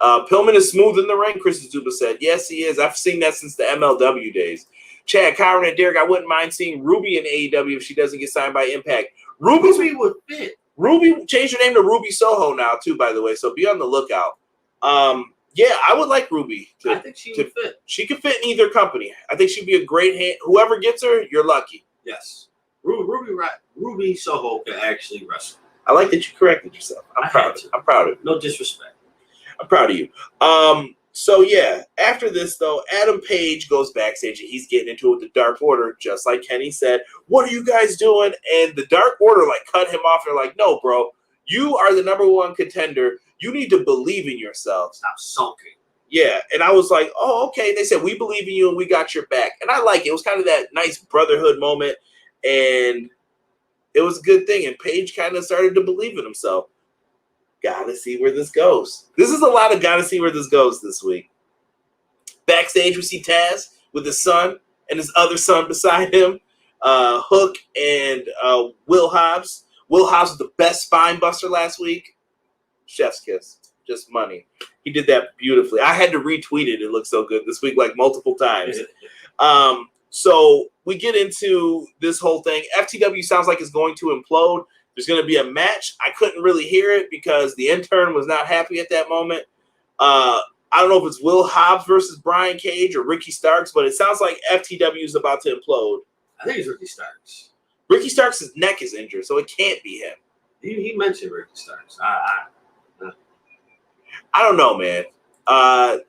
[SPEAKER 1] Pillman is smooth in the ring, Chris Zuba said. Yes, he is. I've seen that since the MLW days. Chad, Kyron, and Derek, I wouldn't mind seeing Ruby in AEW if she doesn't get signed by Impact.
[SPEAKER 2] Ruby would fit.
[SPEAKER 1] Ruby changed her name to Ruby Soho now, too, by the way, so be on the lookout. Yeah, I would like Ruby.
[SPEAKER 2] I think she would fit.
[SPEAKER 1] She could fit in either company. I think she'd be a great hand. Whoever gets her, you're lucky.
[SPEAKER 2] Yes. Ruby Soho can actually wrestle.
[SPEAKER 1] I like that you corrected yourself. I'm proud of you.
[SPEAKER 2] No disrespect.
[SPEAKER 1] I'm proud of you. So yeah, after this though, Adam Page goes backstage and he's getting into it with the Dark Order, just like Kenny said. What are you guys doing? And the Dark Order cut him off. They're like, no, bro, you are the #1 contender. You need to believe in yourself.
[SPEAKER 2] Stop sulking.
[SPEAKER 1] Yeah, and I was like, oh, okay. And they said, we believe in you and we got your back. And I like it. It was kind of that nice brotherhood moment, and it was a good thing. And Page kind of started to believe in himself. Gotta see where this goes. This is a lot of gotta see where this goes this week. Backstage, we see Taz with his son and his other son beside him, Hook and Will Hobbs. Will Hobbs was the best spine buster last week. Chef's kiss. Just money. He did that beautifully. I had to retweet it. It looked so good this week, like multiple times. So we get into this whole thing. FTW sounds like it's going to implode. There's going to be a match. I couldn't really hear it because the intern was not happy at that moment. I don't know if it's Will Hobbs versus Brian Cage or Ricky Starks, but it sounds like FTW is about to implode.
[SPEAKER 2] I think it's Ricky Starks.
[SPEAKER 1] Ricky Starks' neck is injured, so it can't be him.
[SPEAKER 2] He mentioned Ricky Starks.
[SPEAKER 1] I don't know, man.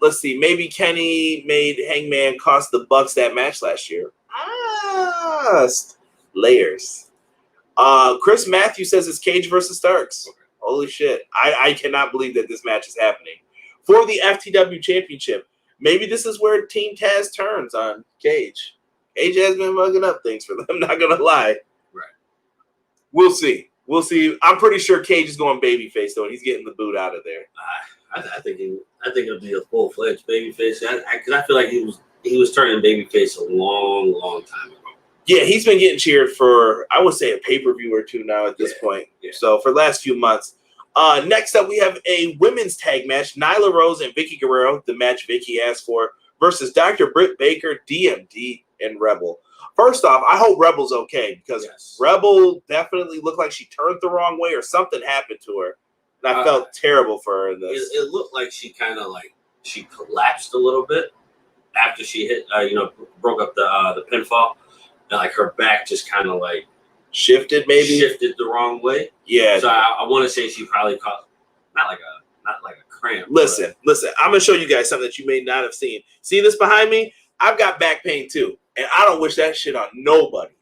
[SPEAKER 1] Let's see. Maybe Kenny made Hangman cost the Bucks that match last year. Layers. Chris Matthews says it's Cage versus Starks. Holy shit. I cannot believe that this match is happening. For the FTW Championship, maybe this is where Team Taz turns on Cage. Cage has been mugging up things for them, not going to lie.
[SPEAKER 2] Right.
[SPEAKER 1] We'll see. We'll see. I'm pretty sure Cage is going babyface, though, and he's getting the boot out of there.
[SPEAKER 2] I think it'll be a full-fledged babyface. Because I feel like he was turning babyface a long, long time ago.
[SPEAKER 1] Yeah, he's been getting cheered for, I would say, a pay-per-view or two now at this point. Yeah. So for the last few months. Next up, we have a women's tag match. Nyla Rose and Vicky Guerrero, the match Vicky asked for, versus Dr. Britt Baker, DMD, and Rebel. First off, I hope Rebel's okay because Rebel definitely looked like she turned the wrong way or something happened to her. And I felt terrible for her in this.
[SPEAKER 2] It looked like she kind of she collapsed a little bit after she hit, broke up the pinfall. And like her back just kind of
[SPEAKER 1] shifted
[SPEAKER 2] the wrong way.
[SPEAKER 1] Yeah.
[SPEAKER 2] So I want to say she probably caught not like a cramp.
[SPEAKER 1] Listen. I'm gonna show you guys something that you may not have seen. See this behind me? I've got back pain too, and I don't wish that shit on nobody.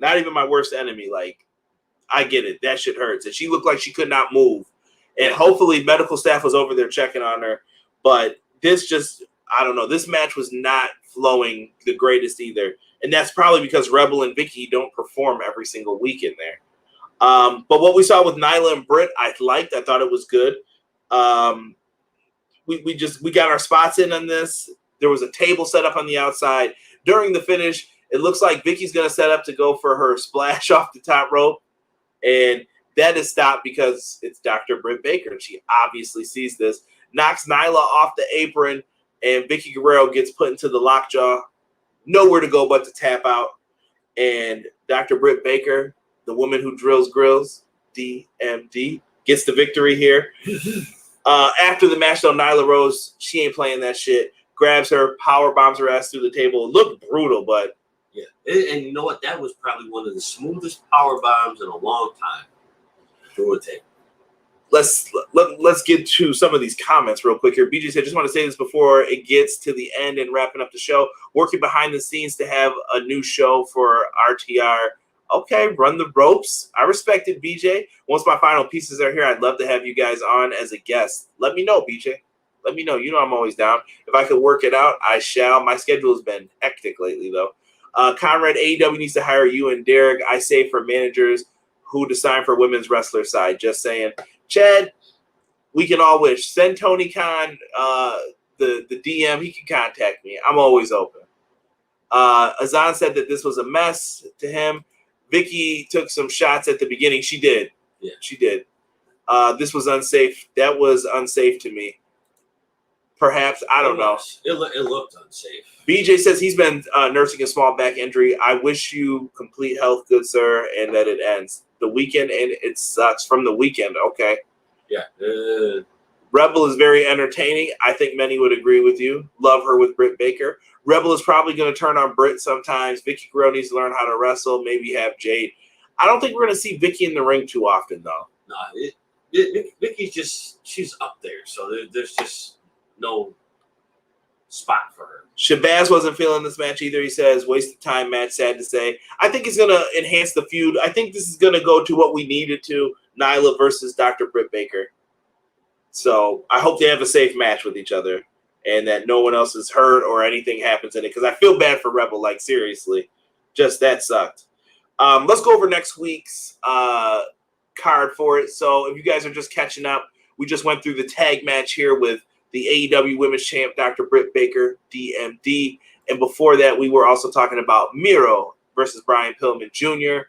[SPEAKER 1] Not even my worst enemy. I get it. That shit hurts, and she looked like she could not move. And hopefully, medical staff was over there checking on her. But this I don't know. This match was not flowing the greatest either. And that's probably because Rebel and Vicky don't perform every single week in there. But what we saw with Nyla and Britt, I liked. I thought it was good. We got our spots in on this. There was a table set up on the outside. During the finish, it looks like Vicky's going to set up to go for her splash off the top rope. And that is stopped because it's Dr. Britt Baker. She obviously sees this. Knocks Nyla off the apron, and Vicky Guerrero gets put into the lockjaw. Nowhere to go but to tap out. And Dr. Britt Baker, the woman who drills grills, DMD, gets the victory here. After the match, though, Nyla Rose, she ain't playing that shit. Grabs her, power bombs her ass through the table. It looked brutal, but
[SPEAKER 2] yeah. And you know what? That was probably one of the smoothest power bombs in a long time through a table.
[SPEAKER 1] Let's get to some of these comments real quick here. BJ said, just want to say this before it gets to the end and wrapping up the show. Working behind the scenes to have a new show for RTR. Okay, run the ropes. I respect it, BJ. Once my final pieces are here, I'd love to have you guys on as a guest. Let me know, BJ. Let me know. You know I'm always down. If I could work it out, I shall. My schedule has been hectic lately, though. Conrad, AEW needs to hire you and Derek. I say for managers who to sign for women's wrestler side. Just saying. Chad, we can all wish. Send Tony Khan the DM. He can contact me. I'm always open. Azan said that this was a mess to him. Vicky took some shots at the beginning. She did.
[SPEAKER 2] Yeah.
[SPEAKER 1] She did. This was unsafe. That was unsafe to me. Perhaps. I don't know.
[SPEAKER 2] It looked unsafe.
[SPEAKER 1] BJ says he's been nursing a small back injury. I wish you complete health, good sir, and that it ends. The weekend, and it sucks from the weekend. Okay.
[SPEAKER 2] Yeah.
[SPEAKER 1] Rebel is very entertaining. I think many would agree with you. Love her with Britt Baker. Rebel is probably going to turn on Britt sometimes. Vicky Guerrero needs to learn how to wrestle. Maybe have Jade. I don't think we're going to see Vicky in the ring too often, though.
[SPEAKER 2] No, Vicky's she's up there. So there's just no spot for her.
[SPEAKER 1] Shabazz wasn't feeling this match either. He says, waste of time match, sad to say. I think it's going to enhance the feud. I think this is going to go to what we needed to, Nyla versus Dr. Britt Baker. So I hope they have a safe match with each other and that no one else is hurt or anything happens in it because I feel bad for Rebel, seriously. Just that sucked. Let's go over next week's card for it. So if you guys are just catching up, we just went through the tag match here with the AEW Women's Champ, Dr. Britt Baker, DMD. And before that, we were also talking about Miro versus Brian Pillman Jr.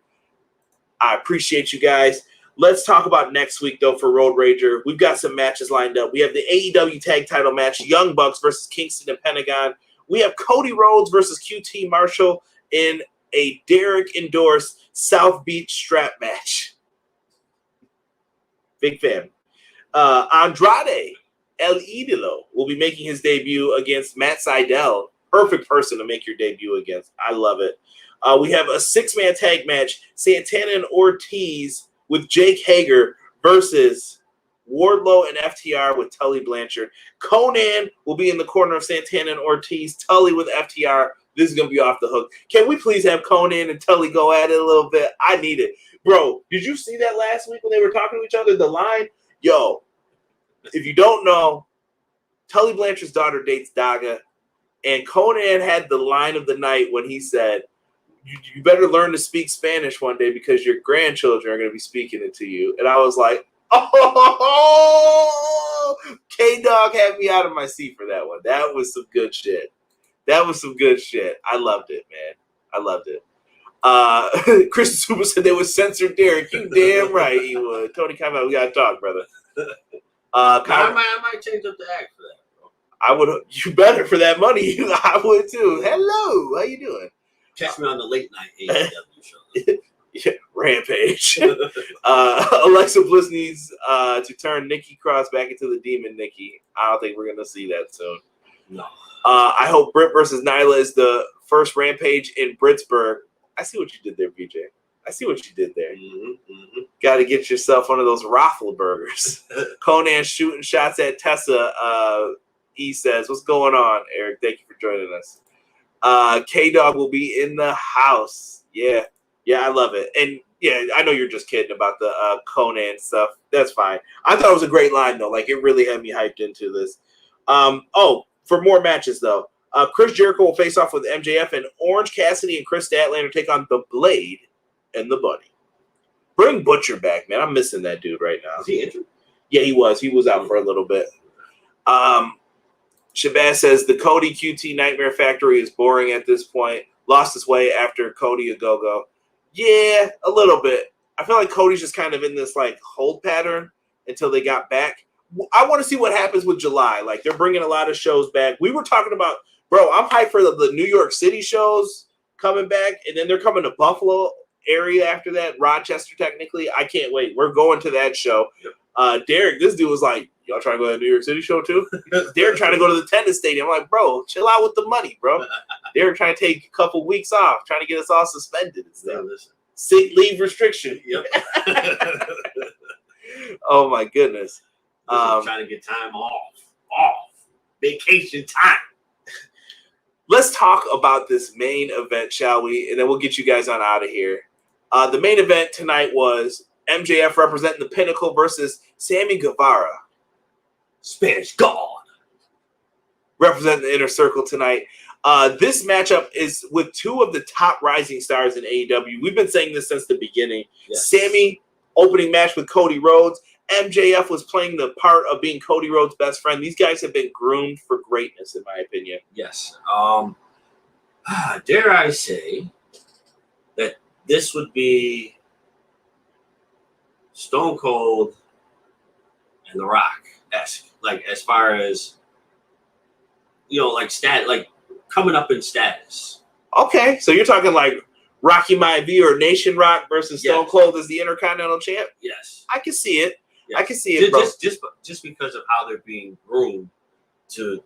[SPEAKER 1] I appreciate you guys. Let's talk about next week, though, for Road Rager. We've got some matches lined up. We have the AEW tag title match, Young Bucks versus Kingston and Pentagon. We have Cody Rhodes versus QT Marshall in a Derek-endorsed South Beach strap match. Big fan. Andrade El Idolo will be making his debut against Matt Sydal. Perfect person to make your debut against. I love it. We have a 6-man tag match, Santana and Ortiz with Jake Hager versus Wardlow and FTR with Tully Blanchard. Conan will be in the corner of Santana and Ortiz. Tully with FTR. This is going to be off the hook. Can we please have Conan and Tully go at it a little bit? I need it. Bro, did you see that last week when they were talking to each other? The line? Yo, if you don't know, Tully Blanchard's daughter dates Daga. And Conan had the line of the night when he said, you better learn to speak Spanish one day because your grandchildren are going to be speaking it to you. And I was like, oh, K-Dog had me out of my seat for that one. That was some good shit. I loved it, man. I loved it. Christian Super said they would censor Derek. You damn right he would. Tony, come out. We got to talk, brother.
[SPEAKER 2] I might change up the act for that, bro.
[SPEAKER 1] I would. You better for that money. I would too. Hello. How you doing?
[SPEAKER 2] Catch me on the late night AEW show.
[SPEAKER 1] Yeah, Rampage. Alexa Bliss needs to turn Nikki Cross back into the Demon Nikki. I don't think we're going to see that soon.
[SPEAKER 2] No.
[SPEAKER 1] I hope Britt versus Nyla is the first Rampage in Britsburg. I see what you did there, BJ. I see what you did there. Got to get yourself one of those Raffle burgers. Conan shooting shots at Tessa. He says, what's going on, Eric? Thank you for joining us. K-Dog will be in the house. Yeah, I love it. And yeah, I know you're just kidding about the Conan stuff. That's fine. I thought it was a great line, though. Like, it really had me hyped into this. For more matches, though. Chris Jericho will face off with MJF, and Orange Cassidy and Chris Statlander take on The Blade and The Bunny. Bring Butcher back, man. I'm missing that dude right now.
[SPEAKER 2] Is he injured?
[SPEAKER 1] Yeah, he was. He was out for a little bit. Shabazz says the Cody QT Nightmare Factory is boring at this point. Lost his way after Cody a go-go. Yeah, a little bit. I feel like Cody's just kind of in this like hold pattern until they got back. I want to see what happens with July. Like, they're bringing a lot of shows back. We were talking about, bro, I'm hyped for the New York City shows coming back, and then they're coming to Buffalo area after that, Rochester technically. I can't wait. We're going to that show.
[SPEAKER 2] Yep.
[SPEAKER 1] Derek, this dude was like, y'all trying to go to the New York City show too? Derek trying to go to the tennis stadium. I'm like, bro, chill out with the money, bro. Derek trying to take a couple weeks off, trying to get us all suspended and stuff. Sick leave restriction.
[SPEAKER 2] Yep.
[SPEAKER 1] Oh my goodness.
[SPEAKER 2] Trying to get time off. Vacation time.
[SPEAKER 1] Let's talk about this main event, shall we? And then we'll get you guys on out of here. The main event tonight was MJF representing the Pinnacle versus Sammy Guevara,
[SPEAKER 2] Spanish God,
[SPEAKER 1] representing the Inner Circle tonight. This matchup is with two of the top rising stars in AEW. We've been saying this since the beginning. Yes. Sammy, opening match with Cody Rhodes. MJF was playing the part of being Cody Rhodes' best friend. These guys have been groomed for greatness, in my opinion.
[SPEAKER 2] Yes. Dare I say that this would be Stone Cold and The Rock-esque, like as far as, you know, like coming up in status.
[SPEAKER 1] Okay, so you're talking like Rocky Maivia or Nation Rock versus Stone Cold as the Intercontinental Champ?
[SPEAKER 2] Yes.
[SPEAKER 1] I can see it. Yes. I can see
[SPEAKER 2] it,
[SPEAKER 1] bro.
[SPEAKER 2] Just because of how they're being groomed to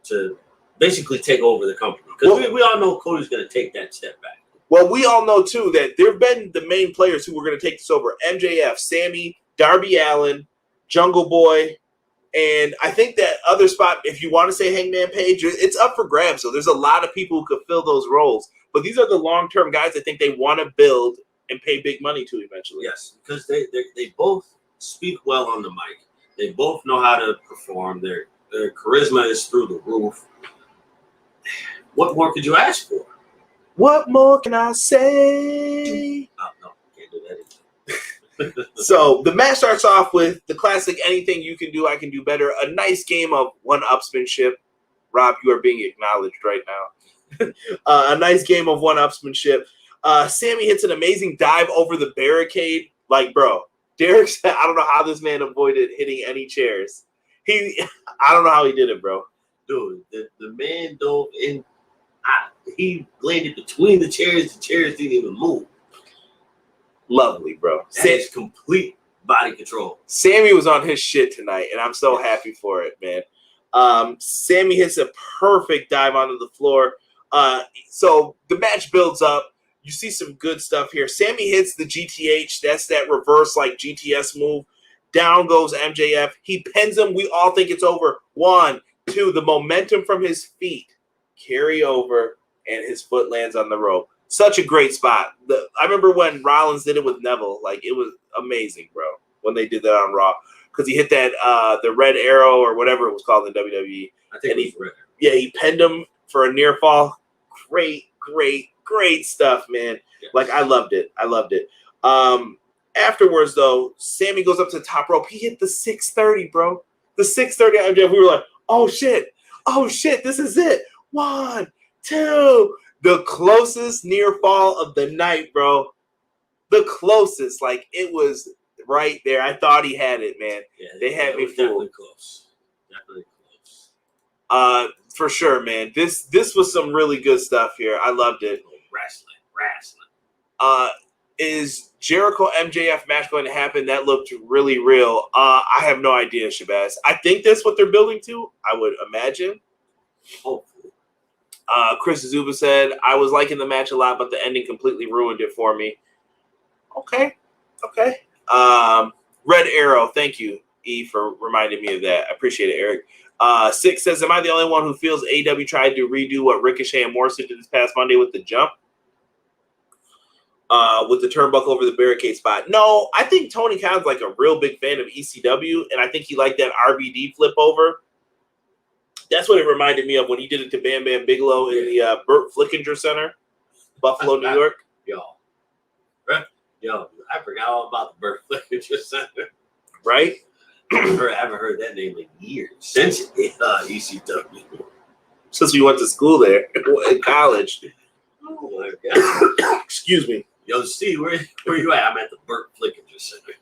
[SPEAKER 2] basically take over the company. Because we all know Cody's going to take that step back.
[SPEAKER 1] Well, we all know, too, that there have been the main players who were going to take this over. MJF, Sammy, Darby Allin, Jungle Boy, and I think that other spot, if you want to say Hangman Page, it's up for grabs. So there's a lot of people who could fill those roles. But these are the long-term guys I think they want to build and pay big money to eventually.
[SPEAKER 2] Yes, because they both speak well on the mic. They both know how to perform. Their charisma is through the roof. What more could you ask for?
[SPEAKER 1] What more can I say?
[SPEAKER 2] Oh, no, can't do that either.
[SPEAKER 1] So the match starts off with the classic anything you can do, I can do better. A nice game of one-upsmanship. Rob, you are being acknowledged right now. A nice game of one-upsmanship. Sammy hits an amazing dive over the barricade. Like, bro, Derek said, I don't know how this man avoided hitting any chairs. I don't know how he did it, bro.
[SPEAKER 2] Dude, the man dove in. He landed between the chairs. The chairs didn't even move.
[SPEAKER 1] Lovely, bro.
[SPEAKER 2] That is complete body control.
[SPEAKER 1] Sammy was on his shit tonight, and I'm so happy for it, man. Sammy hits a perfect dive onto the floor. So the match builds up. You see some good stuff here. Sammy hits the GTH. That's that reverse like GTS move. Down goes MJF. He pins him. We all think it's over. 1, 2. The momentum from his feet carry over, and his foot lands on the rope. Such a great spot. I remember when Rollins did it with Neville. Like, it was amazing, bro, when they did that on Raw. Because he hit that, the red arrow or whatever it was called in WWE.
[SPEAKER 2] I think it was red.
[SPEAKER 1] Yeah, he pinned him for a near fall. Great stuff, man. Yes. Like, I loved it. Afterwards, though, Sammy goes up to the top rope. He hit the 630, bro. The 630 MJF. We were like, oh, shit, this is it. 1, 2. The closest near fall of the night, bro. The closest. Like, it was right there. I thought he had it, man. Yeah, they had me fooled.
[SPEAKER 2] Definitely close.
[SPEAKER 1] For sure, man. This was some really good stuff here. I loved it.
[SPEAKER 2] Wrestling.
[SPEAKER 1] Is Jericho MJF match going to happen? That looked really real. I have no idea, Shabazz. I think that's what they're building to. I would imagine.
[SPEAKER 2] Hopefully.
[SPEAKER 1] Chris Zuba said, I was liking the match a lot, but the ending completely ruined it for me. Okay. Red Arrow, thank you, E, for reminding me of that. I appreciate it, Eric. 6 says, am I the only one who feels AEW tried to redo what Ricochet and Morrison did this past Monday with the jump? With the turnbuckle over the barricade spot. No, I think Tony Khan's like a real big fan of ECW, and I think he liked that RVD flip over. That's what it reminded me of when he did it to Bam Bam Bigelow in the Burt Flickinger Center, Buffalo, New York.
[SPEAKER 2] Yo, I forgot all about the Burt Flickinger Center.
[SPEAKER 1] Right?
[SPEAKER 2] I haven't heard that name in years. Since ECW.
[SPEAKER 1] Since we went to school there in college.
[SPEAKER 2] Oh, my God.
[SPEAKER 1] Excuse me.
[SPEAKER 2] Yo, Steve, where you at? I'm at the Burt Flickinger Center.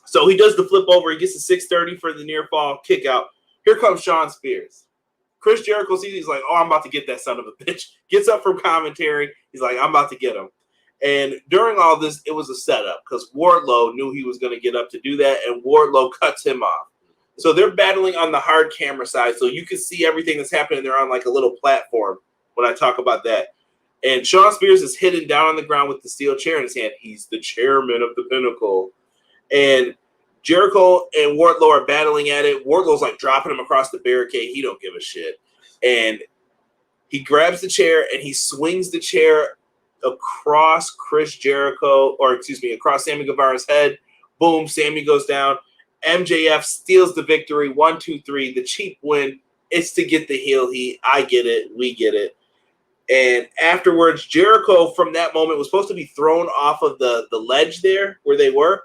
[SPEAKER 2] So he does the flip over. He gets the 630 for the near fall kick out. Here comes Shawn Spears. Chris Jericho sees, he's like, oh, I'm about to get that son of a bitch. Gets up from commentary. He's like, I'm about to get him. And during all this, it was a setup because Wardlow knew he was going to get up to do that, and Wardlow cuts him off. So they're battling on the hard camera side, so you can see everything that's happening. They're on like a little platform when I talk about that. And Shawn Spears is hidden down on the ground with the steel chair in his hand. He's the chairman of the Pinnacle. And Jericho and Wardlow are battling at it. Wardlow's like dropping him across the barricade. He don't give a shit. And he grabs the chair and he swings the chair across across Sammy Guevara's head. Boom, Sammy goes down. MJF steals the victory. 1, 2, 3. The cheap win. It's to get the heel heat. I get it. We get it. And afterwards, Jericho from that moment was supposed to be thrown off of the ledge there where they were.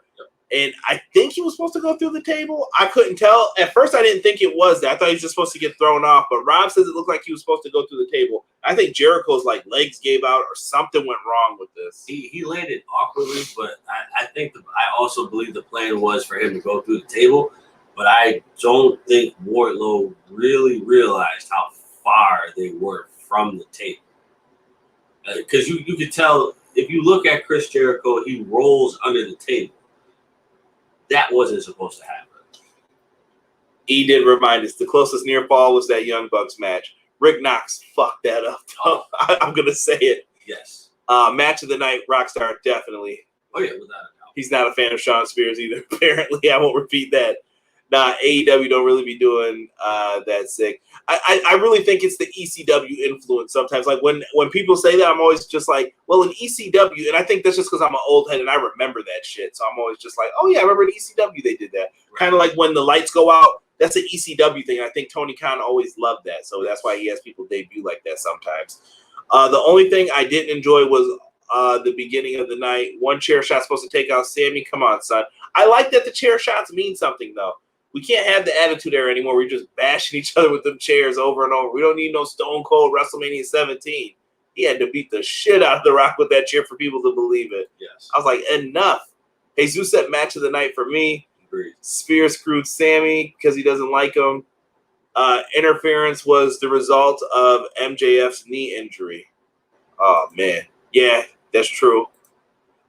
[SPEAKER 2] And I think he was supposed to go through the table. I couldn't tell. At first, I didn't think it was that. I thought he was just supposed to get thrown off. But Rob says it looked like he was supposed to go through the table. I think Jericho's like legs gave out or something went wrong with this. He landed awkwardly, but I think I also believe the plan was for him to go through the table. But I don't think Wardlow really realized how far they were from the table. Because you could tell, if you look at Chris Jericho, he rolls under the table. That wasn't supposed to happen.
[SPEAKER 1] E did remind us the closest near fall was that Young Bucks match. Rick Knox fucked that up. Oh. I'm going to say it.
[SPEAKER 2] Yes.
[SPEAKER 1] Match of the night, Rockstar, definitely.
[SPEAKER 2] Oh, yeah, without a doubt.
[SPEAKER 1] He's not a fan of Shawn Spears either, apparently. I won't repeat that. Nah, AEW don't really be doing that sick. I really think it's the ECW influence sometimes. Like when people say that, I'm always just like, well, in ECW, and I think that's just because I'm an old head and I remember that shit. So I'm always just like, oh yeah, I remember in ECW they did that. Right. Kind of like when the lights go out, that's an ECW thing. I think Tony Khan always loved that. So that's why he has people debut like that sometimes. The only thing I didn't enjoy was the beginning of the night. One chair shot supposed to take out Sammy. Come on, son. I like that the chair shots mean something, though. We can't have the attitude era anymore. We're just bashing each other with them chairs over and over. We don't need no Stone Cold WrestleMania 17. He had to beat the shit out of The Rock with that chair for people to believe it.
[SPEAKER 2] Yes.
[SPEAKER 1] I was like, enough. Jesus said match of the night for me.
[SPEAKER 2] Agreed.
[SPEAKER 1] Spear screwed Sammy because he doesn't like him. Interference was the result of MJF's knee injury. Oh, man. Yeah, that's true.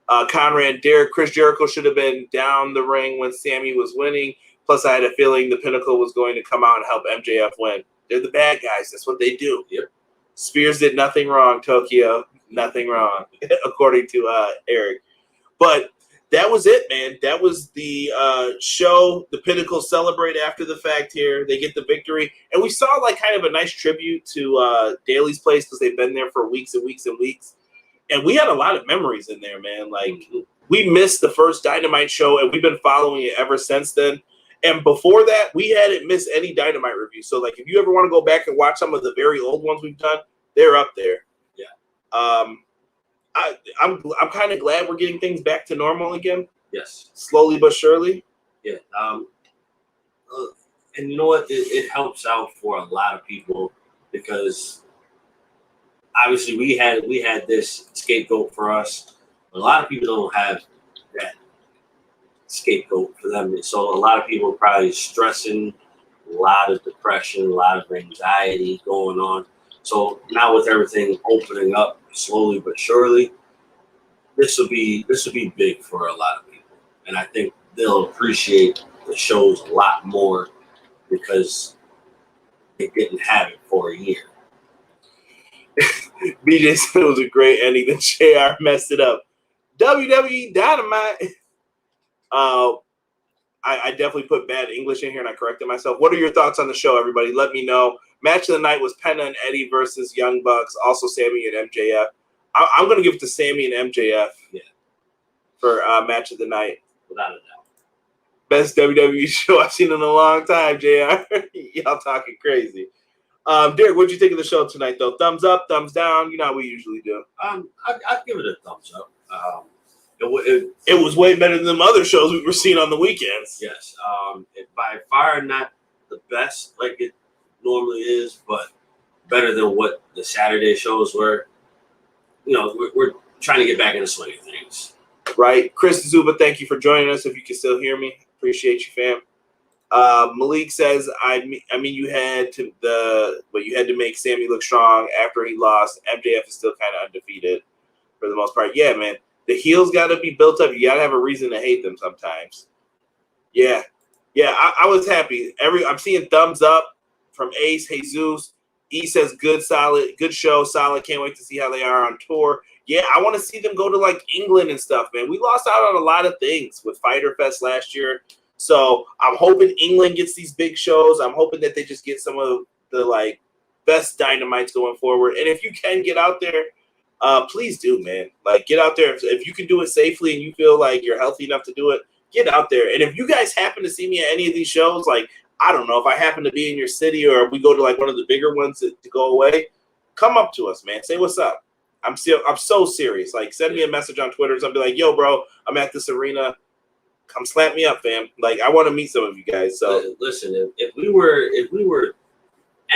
[SPEAKER 1] Conrad, Chris Jericho should have been down the ring when Sammy was winning. Plus, I had a feeling the Pinnacle was going to come out and help MJF win. They're the bad guys. That's what they do.
[SPEAKER 2] Yep.
[SPEAKER 1] Spears did nothing wrong, Tokyo. Nothing wrong, according to Eric. But that was it, man. That was the show. The Pinnacle celebrate after the fact here. They get the victory. And we saw like kind of a nice tribute to Daly's Place because they've been there for weeks and weeks and weeks. And we had a lot of memories in there, man. Like, we missed the first Dynamite show, and we've been following it ever since then. And before that, we hadn't missed any Dynamite review. So, like, if you ever want to go back and watch some of the very old ones we've done, they're up there.
[SPEAKER 2] Yeah.
[SPEAKER 1] I'm kind of glad we're getting things back to normal again.
[SPEAKER 2] Yes.
[SPEAKER 1] Slowly but surely.
[SPEAKER 2] Yeah. And you know what? It helps out for a lot of people because obviously we had this scapegoat for us. A lot of people don't have that scapegoat for them. So a lot of people are probably stressing, a lot of depression, a lot of anxiety going on. So now with everything opening up slowly but surely, this will be big for a lot of people. And I think they'll appreciate the shows a lot more because they didn't have it for a year.
[SPEAKER 1] BJ said it was a great ending. Then JR messed it up. WWE Dynamite. I definitely put bad English in here and I corrected myself. What are your thoughts on the show, everybody? Let me know. Match of the night was Penta and Eddie versus Young Bucks. Also Sammy and MJF. I'm going to give it to Sammy and MJF for match of the night.
[SPEAKER 2] Without a doubt.
[SPEAKER 1] Best WWE show I've seen in a long time, JR. Y'all talking crazy. Derek, what'd you think of the show tonight, though? Thumbs up, thumbs down? You know how we usually do.
[SPEAKER 2] I'd give it a thumbs up.
[SPEAKER 1] It was way better than the other shows we were seeing on the weekends.
[SPEAKER 2] Yes. By far not the best like it normally is, but better than what the Saturday shows were. You know, we're trying to get back in the swing of things. Right.
[SPEAKER 1] Chris Zuba, thank you for joining us. If you can still hear me, appreciate you, fam. Malik says, I mean, you had to make Sammy look strong after he lost. MJF is still kind of undefeated for the most part. Yeah, man. The heels got to be built up. You got to have a reason to hate them sometimes. Yeah. I was happy. I'm seeing thumbs up from Ace, Jesus. E says good show, solid. Can't wait to see how they are on tour. Yeah, I want to see them go to like England and stuff, man. We lost out on a lot of things with Fyter Fest last year. So I'm hoping England gets these big shows. I'm hoping that they just get some of the like best Dynamites going forward. And if you can get out there, please do, man. Like, get out there. If you can do it safely and you feel like you're healthy enough to do it, get out there. And if you guys happen to see me at any of these shows, like, I don't know, if I happen to be in your city or we go to like one of the bigger ones to go away, come up to us, man. Say what's up. I'm so serious. Like, send me a message on Twitter or something like, yo, bro, I'm at this arena. Come slap me up, fam. Like, I want to meet some of you guys. So
[SPEAKER 2] listen, if we were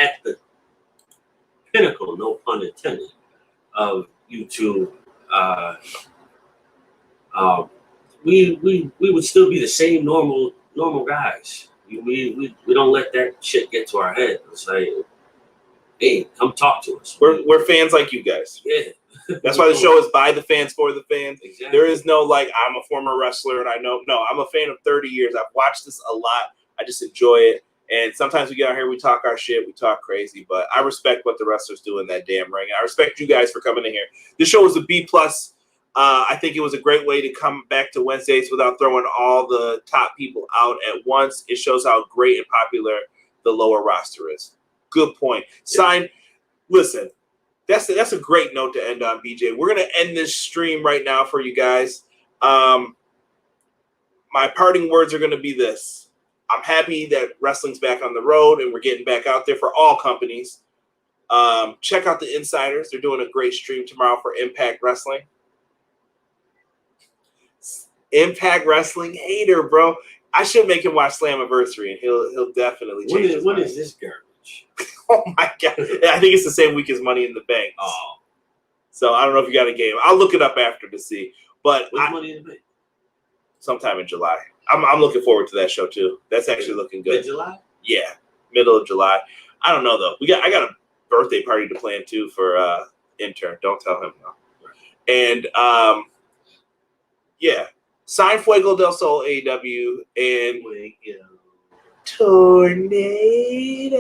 [SPEAKER 2] at the pinnacle, no pun intended, of YouTube, we would still be the same normal guys. We don't let that shit get to our head. It's like, hey, come talk to us.
[SPEAKER 1] We're fans like you guys.
[SPEAKER 2] Yeah.
[SPEAKER 1] That's why the show is by the fans for the fans.
[SPEAKER 2] Exactly.
[SPEAKER 1] There is no like I'm a former wrestler and I know. No, I'm a fan of 30 years. I've watched this a lot. I just enjoy it. And sometimes we get out here, we talk our shit, we talk crazy, but I respect what the wrestlers do in that damn ring. I respect you guys for coming in here. This show was a B+. I think it was a great way to come back to Wednesdays without throwing all the top people out at once. It shows how great and popular the lower roster is. Good point. Sign. Listen, that's a great note to end on, BJ. We're going to end this stream right now for you guys. My parting words are going to be this. I'm happy that wrestling's back on the road and we're getting back out there for all companies. Check out the Insiders. They're doing a great stream tomorrow for Impact Wrestling. Impact Wrestling hater, bro. I should make him watch Slammiversary and he'll definitely change his mind.
[SPEAKER 2] When is this garbage?
[SPEAKER 1] Oh my God. I think it's the same week as Money in the Bank.
[SPEAKER 2] Oh.
[SPEAKER 1] So I don't know if you got a game. I'll look it up after to see. But
[SPEAKER 2] When's Money in the Bank?
[SPEAKER 1] Sometime in July. I'm looking forward to that show too. That's actually looking good.
[SPEAKER 2] Mid-July?
[SPEAKER 1] Yeah, middle of July. I don't know though. I got a birthday party to plan too for intern. Don't tell him though. And yeah, sign Fuego del Sol AEW and Tornado.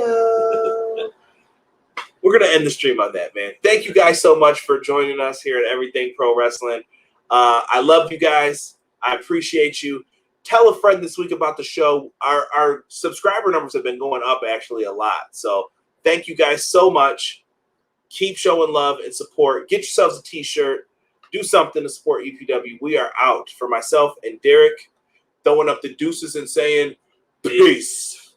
[SPEAKER 1] We're gonna end the stream on that, man. Thank you guys so much for joining us here at Everything Pro Wrestling. I love you guys. I appreciate you. Tell a friend this week about the show. Our subscriber numbers have been going up actually a lot. So thank you guys so much. Keep showing love and support. Get yourselves a t-shirt. Do something to support EPW. We are out. For myself and Derek, throwing up the deuces and saying peace.